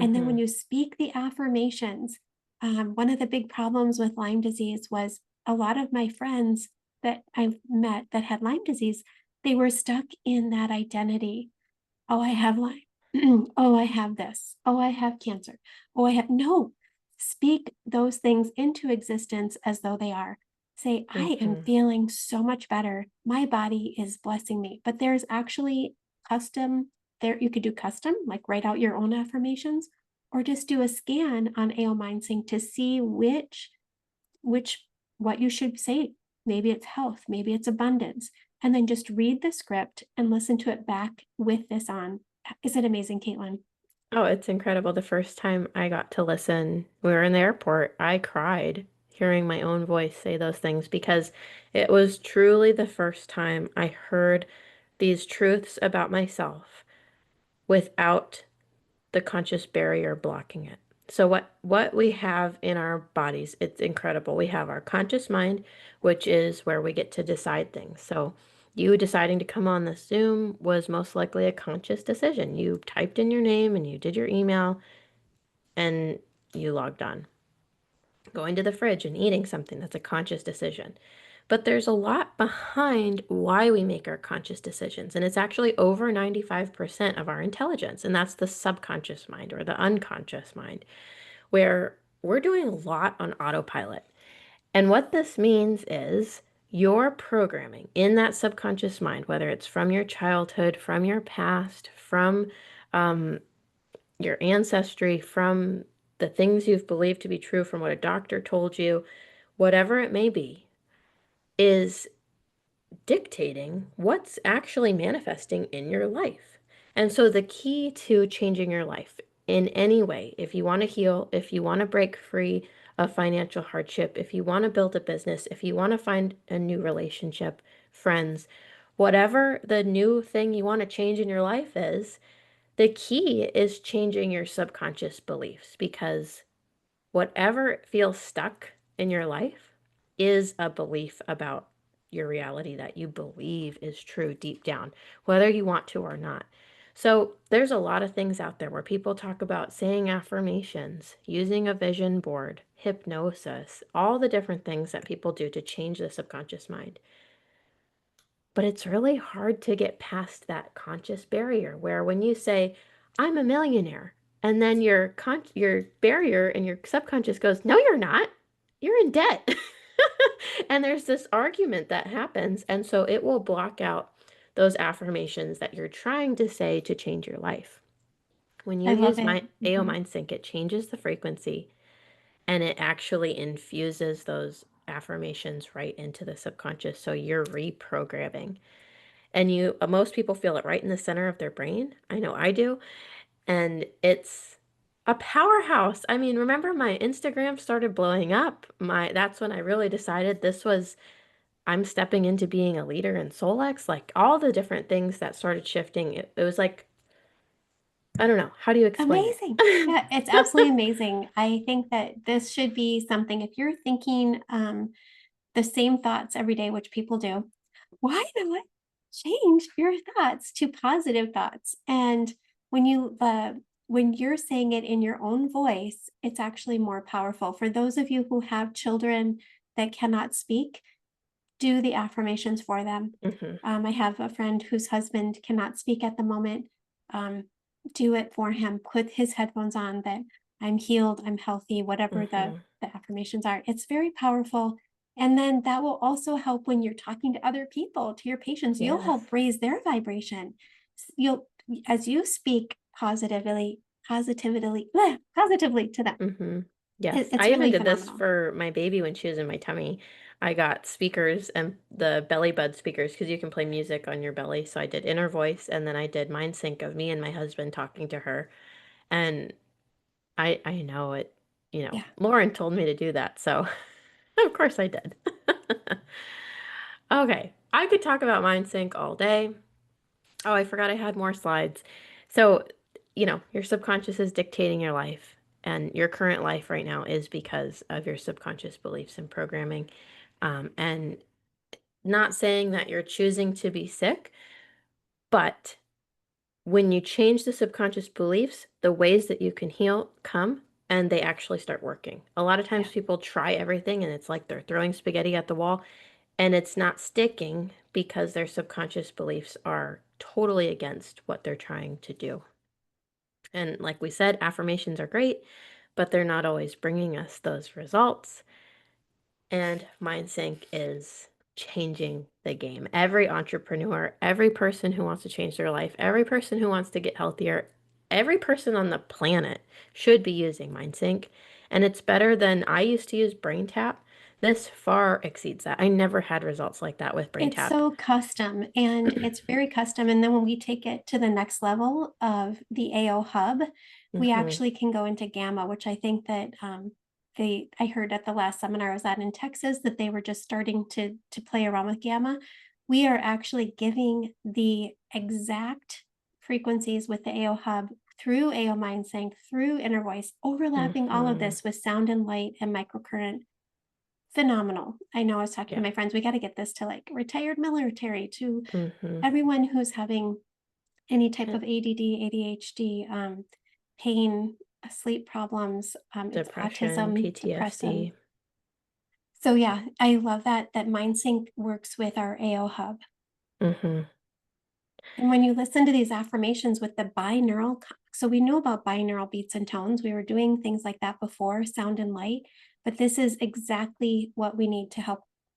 And then when Hmm. you speak the affirmations, one of the big problems with Lyme disease was a lot of my friends that I've met that had Lyme disease, they were stuck in that identity. Oh, I have Lyme. Oh, I have this. Oh, I have cancer. Oh, I have no. Speak those things into existence as though they are. Say, I am Hmm. feeling so much better. My body is blessing me. But there's actually custom there. You could do custom, like write out your own affirmations, or just do a scan on AO MindSync to see which what you should say. Maybe it's health, maybe it's abundance, and then just read the script and listen to it back with this on. Is it amazing, Caitlin? Oh, it's incredible. The first time I got to listen, we were in the airport. I cried hearing my own voice say those things because it was truly the first time I heard these truths about myself without the conscious barrier blocking it. So what we have in our bodies, it's incredible. We have our conscious mind, which is where we get to decide things. So you deciding to come on this Zoom was most likely a conscious decision. You typed in your name and you did your email and you logged on. Going to the fridge and eating something, that's a conscious decision. But there's a lot behind why we make our conscious decisions, and it's actually over 95% of our intelligence, and that's the subconscious mind or the unconscious mind, where we're doing a lot on autopilot. And what this means is your programming in that subconscious mind, whether it's from your childhood, from your past, from um, your ancestry, from the things you've believed to be true, from what a doctor told you, whatever it may be, is dictating what's actually manifesting in your life. And so the key to changing your life in any way, if you want to heal, if you want to break free of financial hardship, if you want to build a business, if you want to find a new relationship, friends, whatever the new thing you want to change in your life is, the key is changing your subconscious beliefs, because whatever feels stuck in your life is a belief about your reality that you believe is true deep down, whether you want to or not. So, there's a lot of things out there where people talk about saying affirmations, using a vision board, hypnosis, all the different things that people do to change the subconscious mind. But it's really hard to get past that conscious barrier where when you say, I'm a millionaire, and then your barrier and your subconscious goes, no, you're not. You're in debt. And there's this argument that happens. And so it will block out those affirmations that you're trying to say to change your life. When you I love use it. my AO Mhm. Mind Sync, it changes the frequency and it actually infuses those affirmations right into the subconscious. So you're reprogramming. And most people feel it right in the center of their brain. I know I do. And it's a powerhouse. I mean, remember my Instagram started blowing up. That's when I really decided I'm stepping into being a leader in Solex. Like all the different things that started shifting. It was like, I don't know. How do you explain Amazing. it? Yeah, it's absolutely amazing. I think that this should be something, if you're thinking the same thoughts every day, which people do, why not change your thoughts to positive thoughts? And when when you're saying it in your own voice, it's actually more powerful. For those of you who have children that cannot speak, do the affirmations for them. Hmm. I have a friend whose husband cannot speak at the moment. Um, do it for him. Put his headphones on that I'm healed, I'm healthy, whatever Hmm. the affirmations are. It's very powerful. And then that will also help when you're talking to other people, to your patients. You'll Yes. help raise their vibration. You'll, as you speak positively to them. Hmm. Yes. It's I even really did this phenomenal. for my baby when she was in my tummy. I got speakers and the belly bud speakers because you can play music on your belly. So I did inner voice and then I did mind sync of me and my husband talking to her. And I know it, Yeah. Lauren told me to do that. So of course I did. Okay. I could talk about mind sync all day. Oh, I forgot I had more slides. So, your subconscious is dictating your life, and your current life right now is because of your subconscious beliefs and programming. And not saying that you're choosing to be sick, but when you change the subconscious beliefs, the ways that you can heal come and they actually start working. A lot of Yeah. times people try everything and it's like they're throwing spaghetti at the wall and it's not sticking because their subconscious beliefs are totally against what they're trying to do. And like we said, affirmations are great, but they're not always bringing us those results. And MindSync is changing the game. Every entrepreneur, every person who wants to change their life, every person who wants to get healthier, every person on the planet should be using MindSync. And it's better than I used to use BrainTap. This far exceeds that. I never had results like that with It's BrainTap. so custom and it's very custom. And then when we take it to the next level of the AO hub, we Hmm. actually can go into gamma, which I think that I heard at the last seminar I was at in Texas that they were just starting to play around with gamma. We are actually giving the exact frequencies with the AO hub through AO Mind Sync, through inner voice, overlapping all of Hmm. this with sound and light and microcurrent. Phenomenal. I know I was talking to Yeah. my friends, we gotta get this to, like, retired military, to Hmm. everyone who's having any type And of ADD, ADHD, pain, sleep problems, it's depression, autism, depression. PTSD. So, yeah, I love that MindSync works with our AO hub. Hmm. And when you listen to these affirmations with the so we know about binaural beats and tones. We were doing things like that before, sound and light, but this is exactly what we need to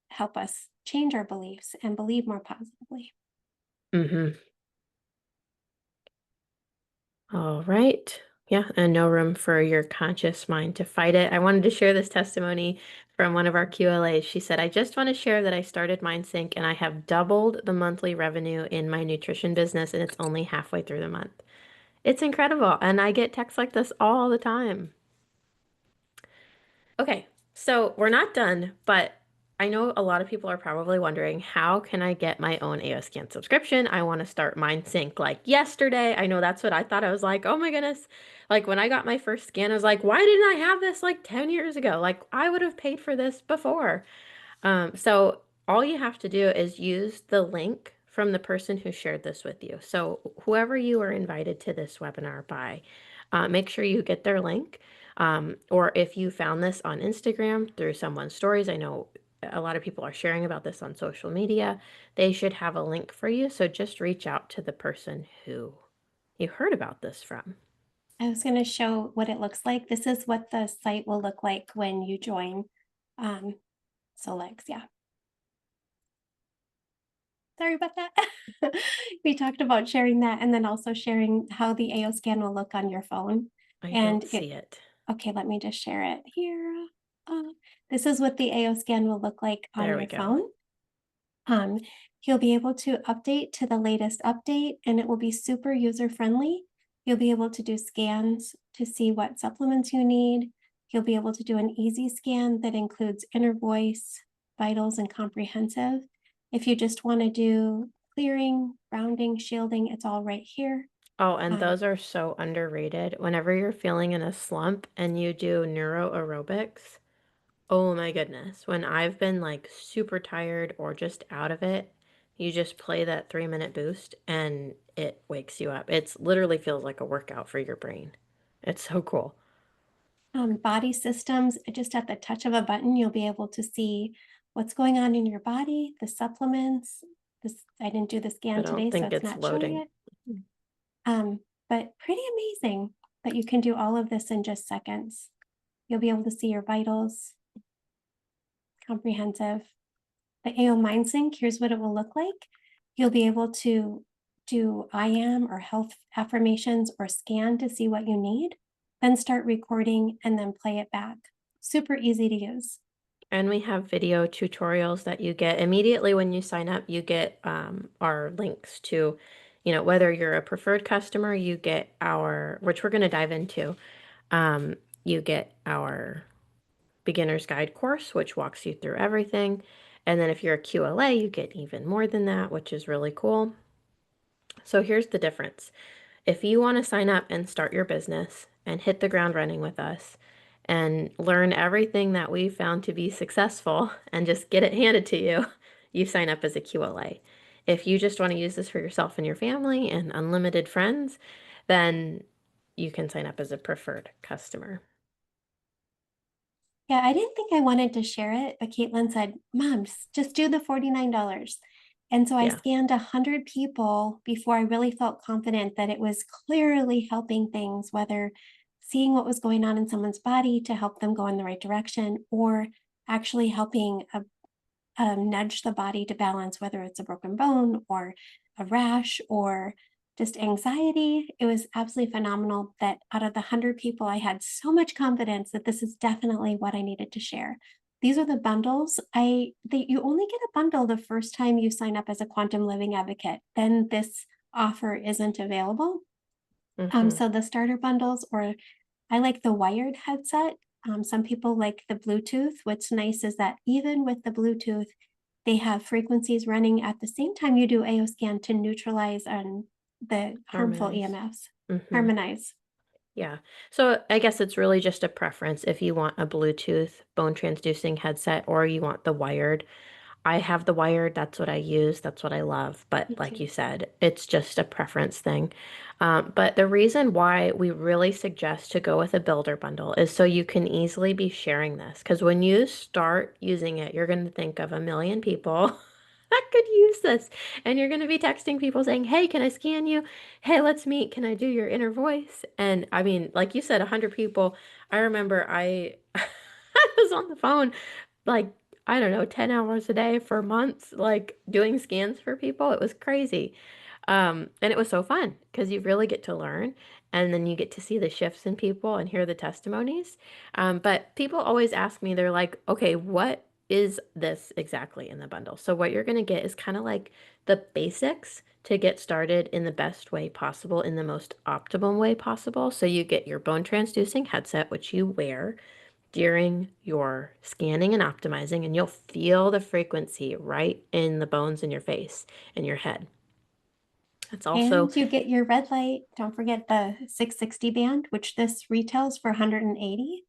help us change our beliefs and believe more positively. Hmm. All right. Yeah, and no room for your conscious mind to fight it. I wanted to share this testimony from one of our QLAs. She said, I just want to share that I started MindSync and I have doubled the monthly revenue in my nutrition business, and it's only halfway through the month. It's incredible. And I get texts like this all the time. Okay, so we're not done, but I know a lot of people are probably wondering, how can I get my own AOScan subscription? I want to start MindSync like yesterday. I know that's what I thought. I was like, oh my goodness. Like when I got my first scan, I was like, why didn't I have this like 10 years ago? Like I would have paid for this before. So all you have to do is use the link from the person who shared this with you. So whoever you are invited to this webinar by, make sure you get their link. Or if you found this on Instagram through someone's stories, I know a lot of people are sharing about this on social media. They should have a link for you. So just reach out to the person who you heard about this from. I was going to show what it looks like. This is what the site will look like when you join. Um, so legs, yeah. Sorry about that. We talked about sharing that and then also sharing how the AO scan will look on your phone. I don't And it, see it. okay, let me just share it here. Uh, this is what the AO scan will look like on There we your go. phone. Um, you'll be able to update to the latest update and it will be super user friendly. You'll be able to do scans to see what supplements you need. You'll be able to do an easy scan that includes inner voice, vitals, and comprehensive. If you just want to do clearing, grounding, shielding, it's all right here. Oh, and Um, those are so underrated. Whenever you're feeling in a slump and you do neuro aerobics, oh my goodness. When I've been like super tired or just out of it, you just play that 3-minute boost and it wakes you up. It's literally feels like a workout for your brain. It's so cool. body systems, just at the touch of a button, you'll be able to see what's going on in your body, the supplements. This I didn't do the I scan don't today, so think it's it's not showing loading. it. But pretty amazing that you can do all of this in just seconds. You'll be able to see your vitals, comprehensive. The AO MindSync, here's what it will look like. You'll be able to do I am or health affirmations or scan to see what you need, then start recording and then play it back. Super easy to use. And we have video tutorials that you get immediately when you sign up. You get our links to, whether you're a preferred customer, you get our, which we're going to dive into, um, you get our beginner's guide course, which walks you through everything. And then if you're a QLA, you get even more than that, which is really cool. So here's the difference. If you want to sign up and start your business and hit the ground running with us and learn everything that we found to be successful and just get it handed to you, you sign up as a QLA. If you just want to use this for yourself and your family and unlimited friends, then you can sign up as a preferred customer. Yeah, I didn't think I wanted to share it, but Caitlin said, Mom, just do the $49. And so I Yeah. scanned 100 people before I really felt confident that it was clearly helping things, whether seeing what was going on in someone's body to help them go in the right direction or actually helping nudge the body to balance, whether it's a broken bone or a rash or just anxiety. It was absolutely phenomenal that out of the 100 people, I had so much confidence that this is definitely what I needed to share. These are the bundles. You only get a bundle the first time you sign up as a quantum living advocate. Then this offer isn't available. Hmm. So the starter bundles, or I like the wired headset. Some people like the Bluetooth. What's nice is that even with the Bluetooth, they have frequencies running at the same time you do AO scan to neutralize the harmful Harmonize. EMFs, Hmm. harmonize. Yeah. So I guess it's really just a preference if you want a Bluetooth bone transducing headset or you want the wired. I have the wired. That's what I use. That's what I love. But Me like too. you said, it's just a preference thing. But the reason why we really suggest to go with a builder bundle is so you can easily be sharing this. Because when you start using it, you're going to think of a million people that could use this. And you're going to be texting people saying, hey, can I scan you? Hey, let's meet. Can I do your inner voice? And I mean, like you said, 100 people. I remember I was on the phone like I don't know, 10 hours a day for months, like doing scans for people. It was crazy. And it was so fun because you really get to learn. and then you get to see the shifts in people and hear the testimonies. But people always ask me, they're like, okay, what is this exactly in the bundle? So what you're going to get is kind of like the basics to get started in the best way possible, in the most optimum way possible. So you get your bone transducing headset, which you wear during your scanning and optimizing, and you'll feel the frequency right in the bones in your face and your head. It's also, And you get your red light. Don't forget the 660 band, which this retails for 180.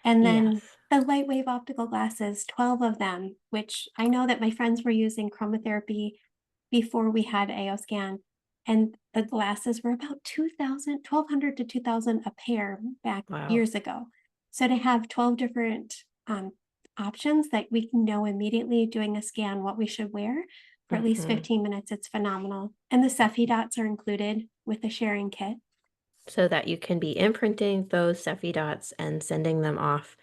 And then yes. the light wave optical glasses, 12 of them, which I know that my friends were using chromotherapy before we had AO scan. And the glasses were about 2000, 1200 to 2000 a pair back Wow. years ago. So to have 12 different options that we can know immediately doing a scan what we should wear for at least Hmm. 15 minutes, it's phenomenal. And the Cephi dots are included with the sharing kit. So that you can be imprinting those Cephi dots and sending them off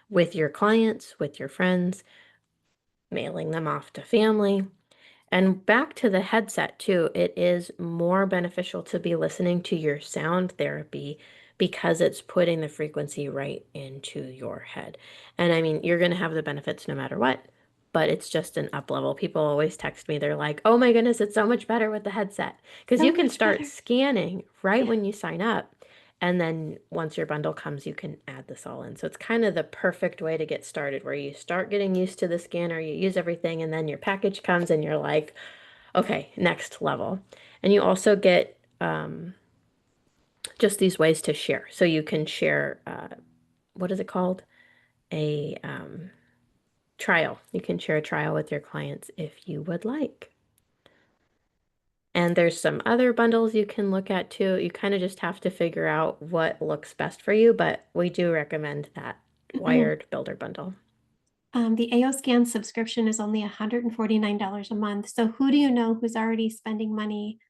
with your clients, with your friends, mailing them off to family. And back to the headset too, it is more beneficial to be listening to your sound therapy because it's putting the frequency right into your head. And I mean, you're going to have the benefits no matter what, but it's just an up level. People always text me, they're like, oh my goodness, it's so much better with the headset. Because So you can much start better. scanning right Yeah. when you sign up. And then once your bundle comes, you can add this all in. So it's kind of the perfect way to get started, where you start getting used to the scanner, you use everything, and then your package comes and you're like, okay, next level. And you also get just these ways to share. So you can share, what is it called? A trial. You can share a trial with your clients if you would like. And there's some other bundles you can look at too. You kind of just have to figure out what looks best for you, but we do recommend that wired builder bundle. The AO scan subscription is only $149 a month. So who do you know who's already spending money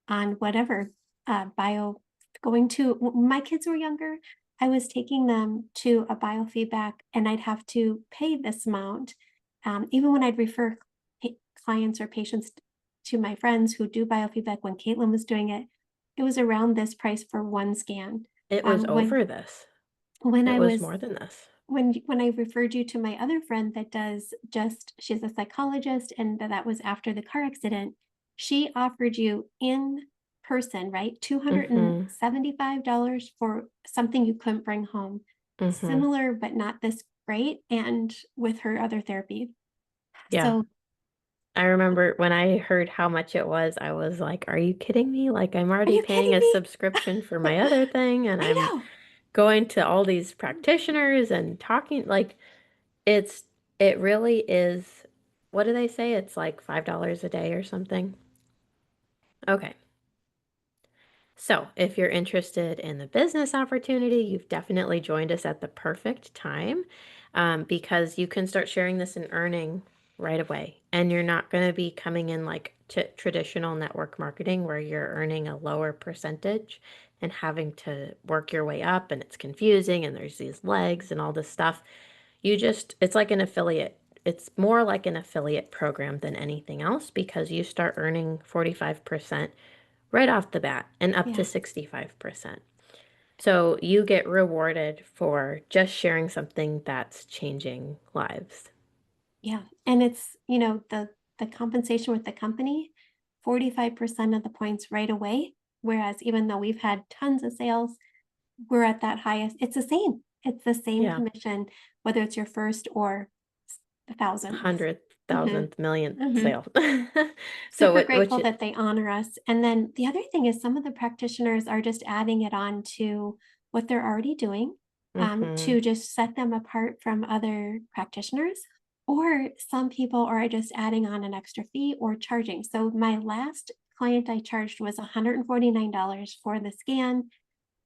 on whatever bio going to my kids were younger, I was taking them to a biofeedback and I'd have to pay this amount. Even when I'd refer clients or patients to my friends who do biofeedback when Caitlin was doing it, it was around this price for one scan. It was Um, when over this. when It I was was more than this. when I referred you to my other friend that does just she's a psychologist and that was after the car accident, she offered you in person, right? Mm-hmm. $275 for something you couldn't bring home. Mm-hmm. Similar, but not this great, and with her other therapy. Yeah. So, I remember when I heard how much it was, I was like, are you kidding me? Like, I'm are already you paying kidding a me? subscription for my other thing, and I I'm know. going to all these practitioners and talking. Like, it's, it really is, what do they say? It's like $5 a day or something. Okay. So, if you're interested in the business opportunity, you've definitely joined us at the perfect time, because you can start sharing this and earning right away. And you're not going to be coming in like traditional network marketing where you're earning a lower percentage and having to work your way up, and it's confusing and there's these legs and all this stuff. It's like an affiliate. It's more like an affiliate program than anything else because you start earning 45% right off the bat and up to Yeah. 65%. So you get rewarded for just sharing something that's changing lives. Yeah. And it's, the compensation with the company, 45% of the points right away. Whereas even though we've had tons of sales, we're at that highest. It's the same. It's the same Yeah. commission, whether it's your first or the thousands. Hundred Mhm, thousandth millionth mhm. sale. So Super it, which grateful it, that they honor us. And then the other thing is some of the practitioners are just adding it on to what they're already doing, mm-hmm, to just set them apart from other practitioners. Or some people are just adding on an extra fee or charging. So my last client I charged was $149 for the scan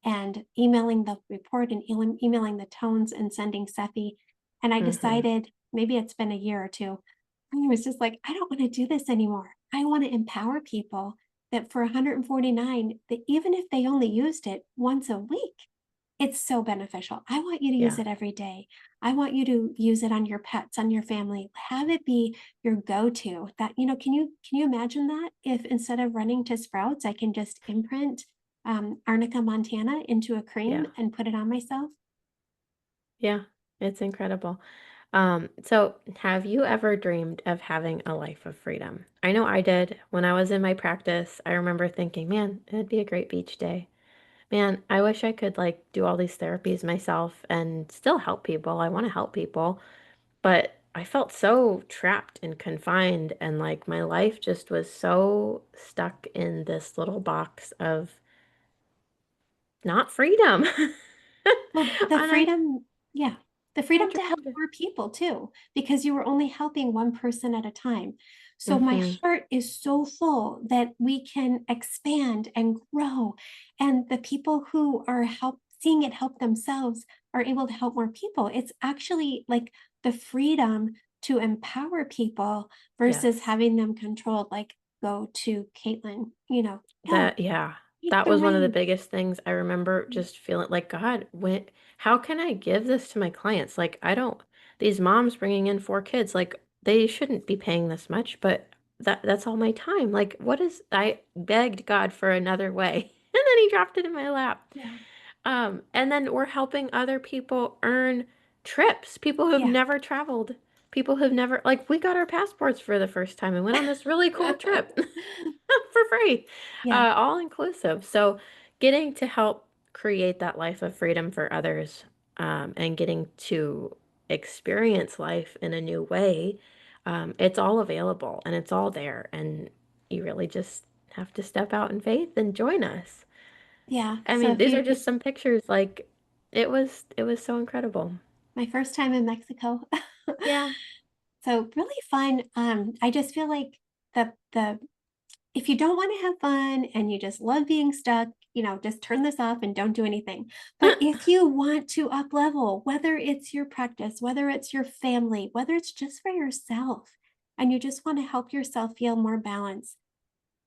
and emailing the report and emailing the tones and sending Sephi. And I mm-hmm, decided, maybe it's been a year or two, I was just like, I don't want to do this anymore. I want to empower people that for 149, that even if they only used it once a week, it's so beneficial. I want you to use yeah, it every day. I want you to use it on your pets, on your family. Have it be your go-to. Can you imagine that if instead of running to Sprouts, I can just imprint arnica montana into a cream Yeah. and put it on myself. Yeah. It's incredible. So have you ever dreamed of having a life of freedom? I know I did when I was in my practice. I remember thinking, man, it'd be a great beach day. Man, I wish I could like do all these therapies myself and still help people. I want to help people, but I felt so trapped and confined, and like my life just was so stuck in this little box of not freedom. Well, the And I freedom, yeah, the I freedom to help dreamed. more people too, because you were only helping one person at a time. So my Hmm. heart is so full that we can expand and grow. And the people who are seeing it help themselves are able to help more people. It's actually like the freedom to empower people versus Yes. having them controlled, like go to Caitlin, no, That yeah, take that the was one of the reins. biggest things. I remember just feeling like, God, how can I give this to my clients? Like, I don't, these moms bringing in 4 kids, like, they shouldn't be paying this much, but that's all my time. Like, I begged God for another way, and then he dropped it in my lap. Yeah. And then we're helping other people earn trips, people who've Yeah. never traveled, people who've never, like, we got our passports for the first time and went on this really cool trip for free, Yeah. all inclusive. So, getting to help create that life of freedom for others, and getting to experience life in a new way, it's all available and it's all there. And you really just have to step out in faith and join us. Yeah, I so mean, if these are you just some pictures. Like, it was so incredible. my first time in Mexico. Yeah. So really fun. I just feel like the if you don't want to have fun and you just love being stuck, just turn this off and don't do anything. But if you want to up level, whether it's your practice, whether it's your family, whether it's just for yourself, and you just want to help yourself feel more balanced,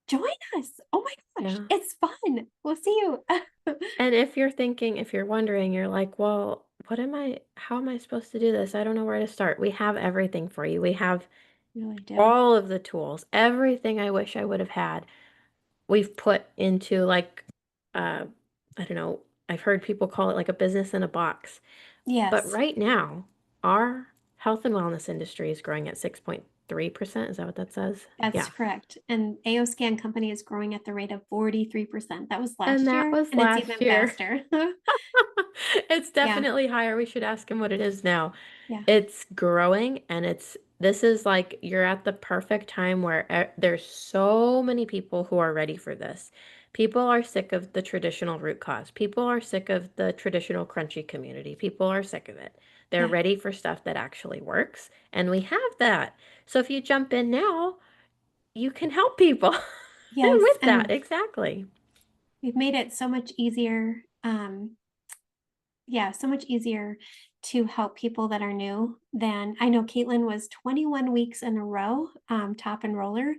join us. Oh my gosh, Yeah. it's fun. We'll see you. And if you're wondering, you're like, well, how am I supposed to do this? I don't know where to start. We have everything for you. We have Really do. all of the tools, everything I wish I would have had. We've put into like, uh, I don't know, I've heard people call it like a business in a box. But Yes. right now, our health and wellness industry is growing at 6.3%. Is that what that says? That's Yeah. correct, and AOScan company is growing at the rate of 43%. That was And last that year, was and it's last even year. faster. It's Yeah, definitely higher. We should ask him what it is now. yeah, It's growing, and this is like you're at the perfect time where there's so many people who are ready for this. People are sick of the traditional root cause. People are sick of the traditional crunchy community. People are sick of it. They're yeah. ready for stuff that actually works, and we have that. So if you jump in now, you can help people. And Yes, with that, and exactly. we've made it so much easier, yeah, so much easier to help people that are new than I know Caitlin was 21 weeks in a row, top enroller,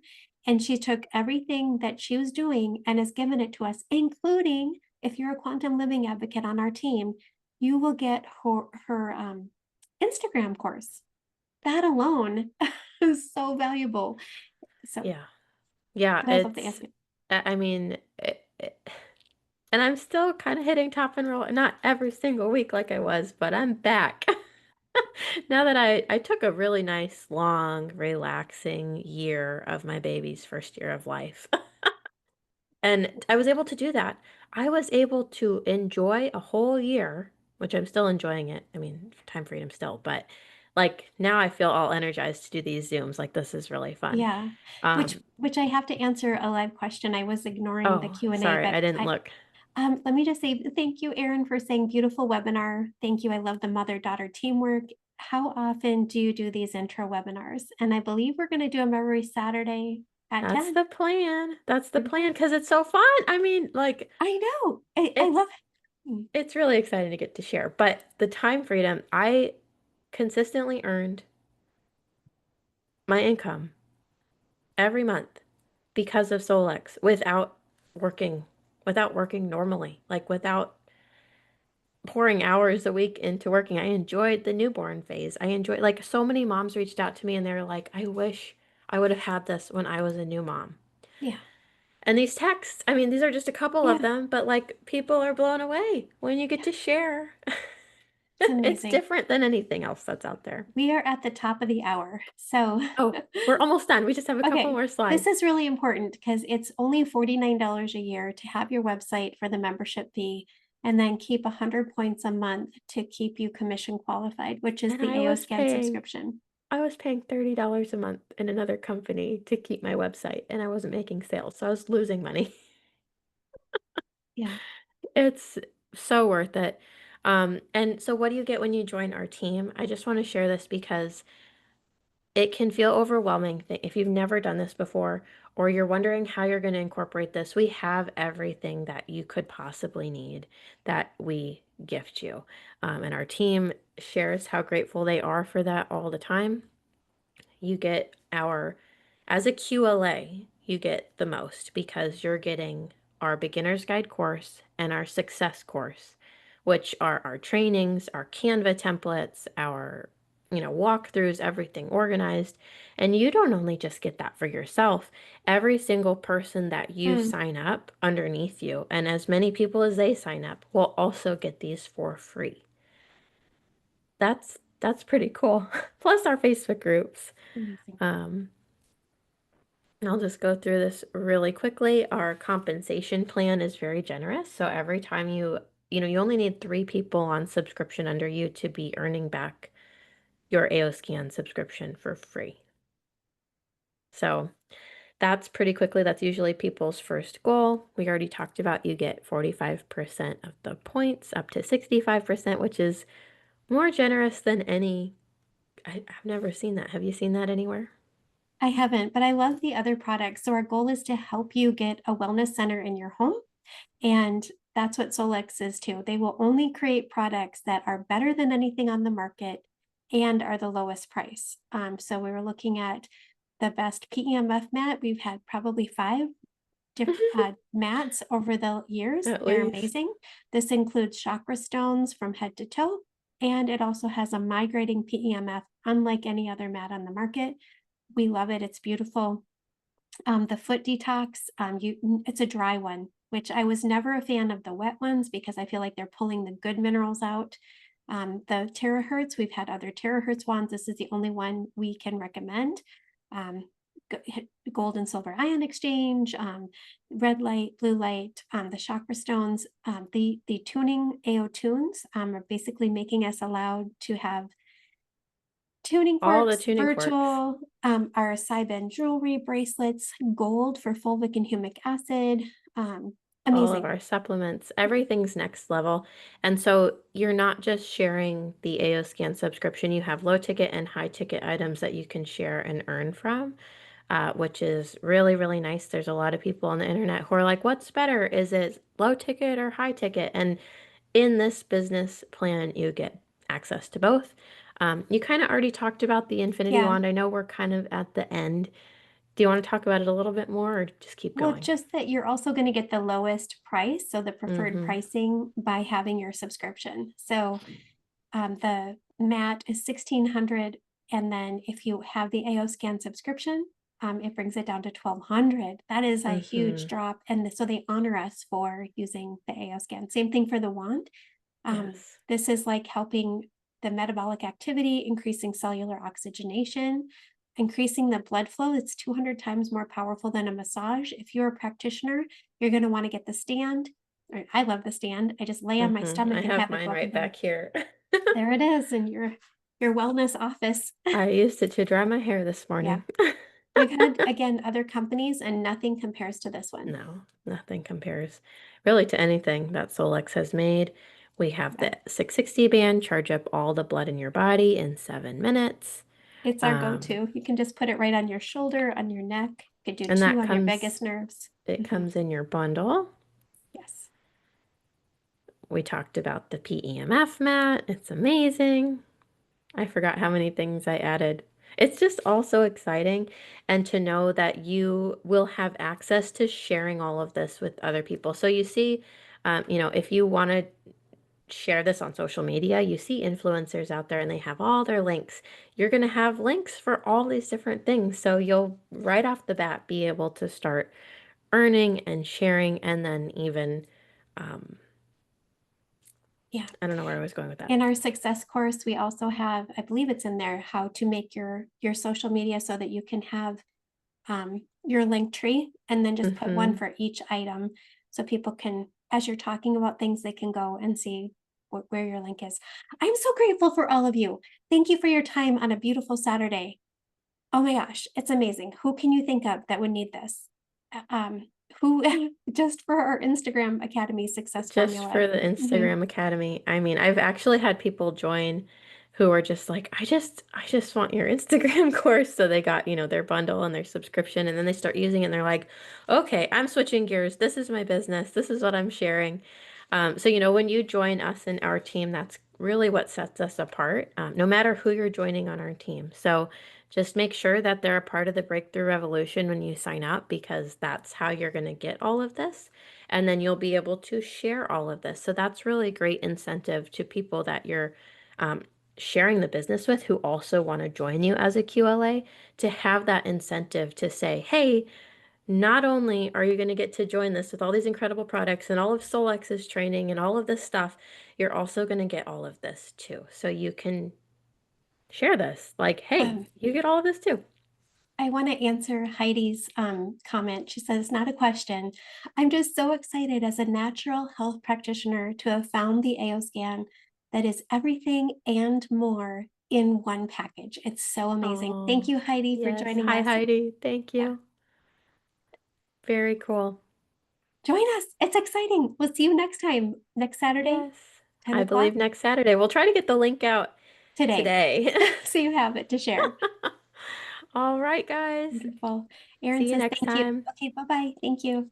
and she took everything that she was doing and has given it to us, including if you're a quantum living advocate on our team, you will get her Instagram course. That alone is so valuable. So, Yeah. Yeah, but I'd love to ask you. I mean, and I'm still kind of hitting top and roll, not every single week like I was, but I'm back. Now that I took a really nice, long, relaxing year of my baby's first year of life. And I was able to do that. I was able to enjoy a whole year, which I'm still enjoying it. I mean, time freedom still, but like now I feel all energized to do these Zooms. Like this is really fun. Yeah, Um, which I have to answer a live question. I was ignoring the oh, Q&A, sorry, but I didn't look. let me just say thank you, Erin, for saying beautiful webinar. Thank you. I love the mother-daughter teamwork. How often do you do these intro webinars? And I believe we're going to do them every Saturday at That's 10. the plan. That's the Beautiful. plan because it's so fun. I mean, like I know. I it's love it. it's really exciting to get to share. But the time freedom, I consistently earned my income every month because of Solex working, without working normally, like without pouring hours a week into working. I enjoyed the newborn phase. I enjoyed like so many moms reached out to me and they were like, I wish I would have had this when I was a new mom. Yeah. And these texts, I mean, these are just a couple of Yeah, them, but like people are blown away when you get yeah, to share. it's It's amazing. different than anything else that's out there. We are at the top of the hour. So, Oh, we're almost done. We just have a couple okay, more this slides. is really important because it's only $49 a year to have your website for the membership fee and then keep 100 points a month to keep you commission qualified, which is And the AO Scan subscription. I was paying $30 a month in another company to keep my website, and I wasn't making sales, so I was losing money. Yeah, It's so worth it. And so what do you get when you join our team? I just want to share this because it can feel overwhelming if you've never done this before, or you're wondering how you're going to incorporate this. We have everything that you could possibly need that we gift you. And our team shares how grateful they are for that all the time. You get our, as a QLA, you get the most because you're getting our beginner's guide course and our success course, which are our trainings, our Canva templates, our, walkthroughs, everything organized. And you don't only just get that for yourself, every single person that you mm, sign up underneath you, and as many people as they sign up, will also get these for free. That's pretty cool. Plus our Facebook groups. amazing. Um, I'll just go through this really quickly. Our compensation plan is very generous. So every time you only need 3 people on subscription under you to be earning back your AOScan subscription for free. So that's pretty quickly. That's usually people's first goal. We already talked about you get 45% of the points up to 65%, which is more generous than any. I've never seen that. Have you seen that anywhere? I haven't, but I love the other products. So our goal is to help you get a wellness center in your home. And that's what Solex is too. They will only create products that are better than anything on the market and are the lowest price. So we were looking at the best PEMF mat. We've had probably five different mats over the years. At They're least. amazing. This includes chakra stones from head to toe, and it also has a migrating PEMF, unlike any other mat on the market. We love it. It's beautiful. The foot detox, it's a dry one, which I was never a fan of the wet ones because I feel like they're pulling the good minerals out. The terahertz, we've had other terahertz wands. This is the only one we can recommend. Um, Gold and silver ion exchange, red light, blue light, the chakra stones, the tuning AO tunes are basically making us allowed to have tuning All the forks, tuning forks. virtual, our Cyben jewelry bracelets, gold for fulvic and humic acid. All of Amazing. our supplements, Yeah. everything's next level. And so you're not just sharing the AO Scan subscription, you have low ticket and high ticket items that you can share and earn from, which is really, really nice. There's a lot of people on the internet who are like, what's better? Is it low ticket or high ticket? And in this business plan, you get access to both. You kind of already talked about the Infinity Yeah. Wand. I know we're kind of at the end. Do you want to talk about it a little bit more or just keep Well, going? just that you're also going to get the lowest price, so the preferred Mm-hmm. pricing by having your subscription. So the mat is 1,600, and then if you have the AO Scan subscription, it brings it down to 1,200. That is a huge Mm-hmm. drop, and so they honor us for using the AO Scan. Same thing for the wand. Yes. This is like helping the metabolic activity, increasing cellular oxygenation, increasing the blood flow. It's 200 times more powerful than a massage. If you're a practitioner, you're going to want to get the stand. I love the stand. I just lay on my I stomach and have have it mine go up and right back down. here. There it is in your wellness office. I used it to dry my hair this Yeah. morning. We've had again other companies and nothing compares to this one. No, nothing compares really to anything that Solex has made. We have Yeah. the 660 band, charge up all the blood in your body in 7 minutes. It's our Um, go-to. You can just put it right on your shoulder, on your neck. You could do and two that on your comes, vagus nerves. it Mhm. comes in your bundle. Yes. We talked about the PEMF mat. It's amazing. I forgot how many things I added. It's just all so exciting. And to know that you will have access to sharing all of this with other people. So you see, if you want to share this on social media, you see influencers out there and they have all their links. You're going to have links for all these different things. So you'll right off the bat be able to start earning and sharing, and then even, um, Yeah. I don't know where I was going with that. In our success course, we also have, I believe it's in there, how to make your social media so that you can have your link tree and then just put one Mm-hmm. for each item so people can, as you're talking about things, they can go and see where your link is. I'm so grateful for all of you. Thank you for your time on a beautiful Saturday. Oh my gosh, it's amazing. Who can you think of that would need this? Who just for our Instagram Academy success Just formula. for the Mhm. Instagram Academy. I mean, I've actually had people join who are just like, I just want your Instagram course. So they got, their bundle and their subscription, and then they start using it and they're like, okay, I'm switching gears. This is my business. This is what I'm sharing. So, when you join us in our team, that's really what sets us apart, no matter who you're joining on our team. So just make sure that they're a part of the Breakthrough Revolution when you sign up, because that's how you're going to get all of this. And then you'll be able to share all of this. So that's really great incentive to people that you're um, sharing the business with who also want to join you as a QLA, to have that incentive to say, hey, not only are you going to get to join this with all these incredible products and all of Solex's training and all of this stuff, you're also going to get all of this too. So you can share this like, hey, Um, you get all of this too. I want to answer Heidi's comment. She says, not a question. I'm just so excited as a natural health practitioner to have found the AO scan that is everything and more in one package. It's so amazing. Thank Oh, you, Heidi, for yes. joining Hi, us. Heidi. Thank Yeah, you. Very cool. join us. It's exciting. We'll see you next time, next Saturday, Yes. 10 I believe o'clock next Saturday. We'll try to get the link out today. today. So you have it to share. All right, guys. Wonderful. Erin See you says, next thank you. time. Okay, bye bye. Thank you.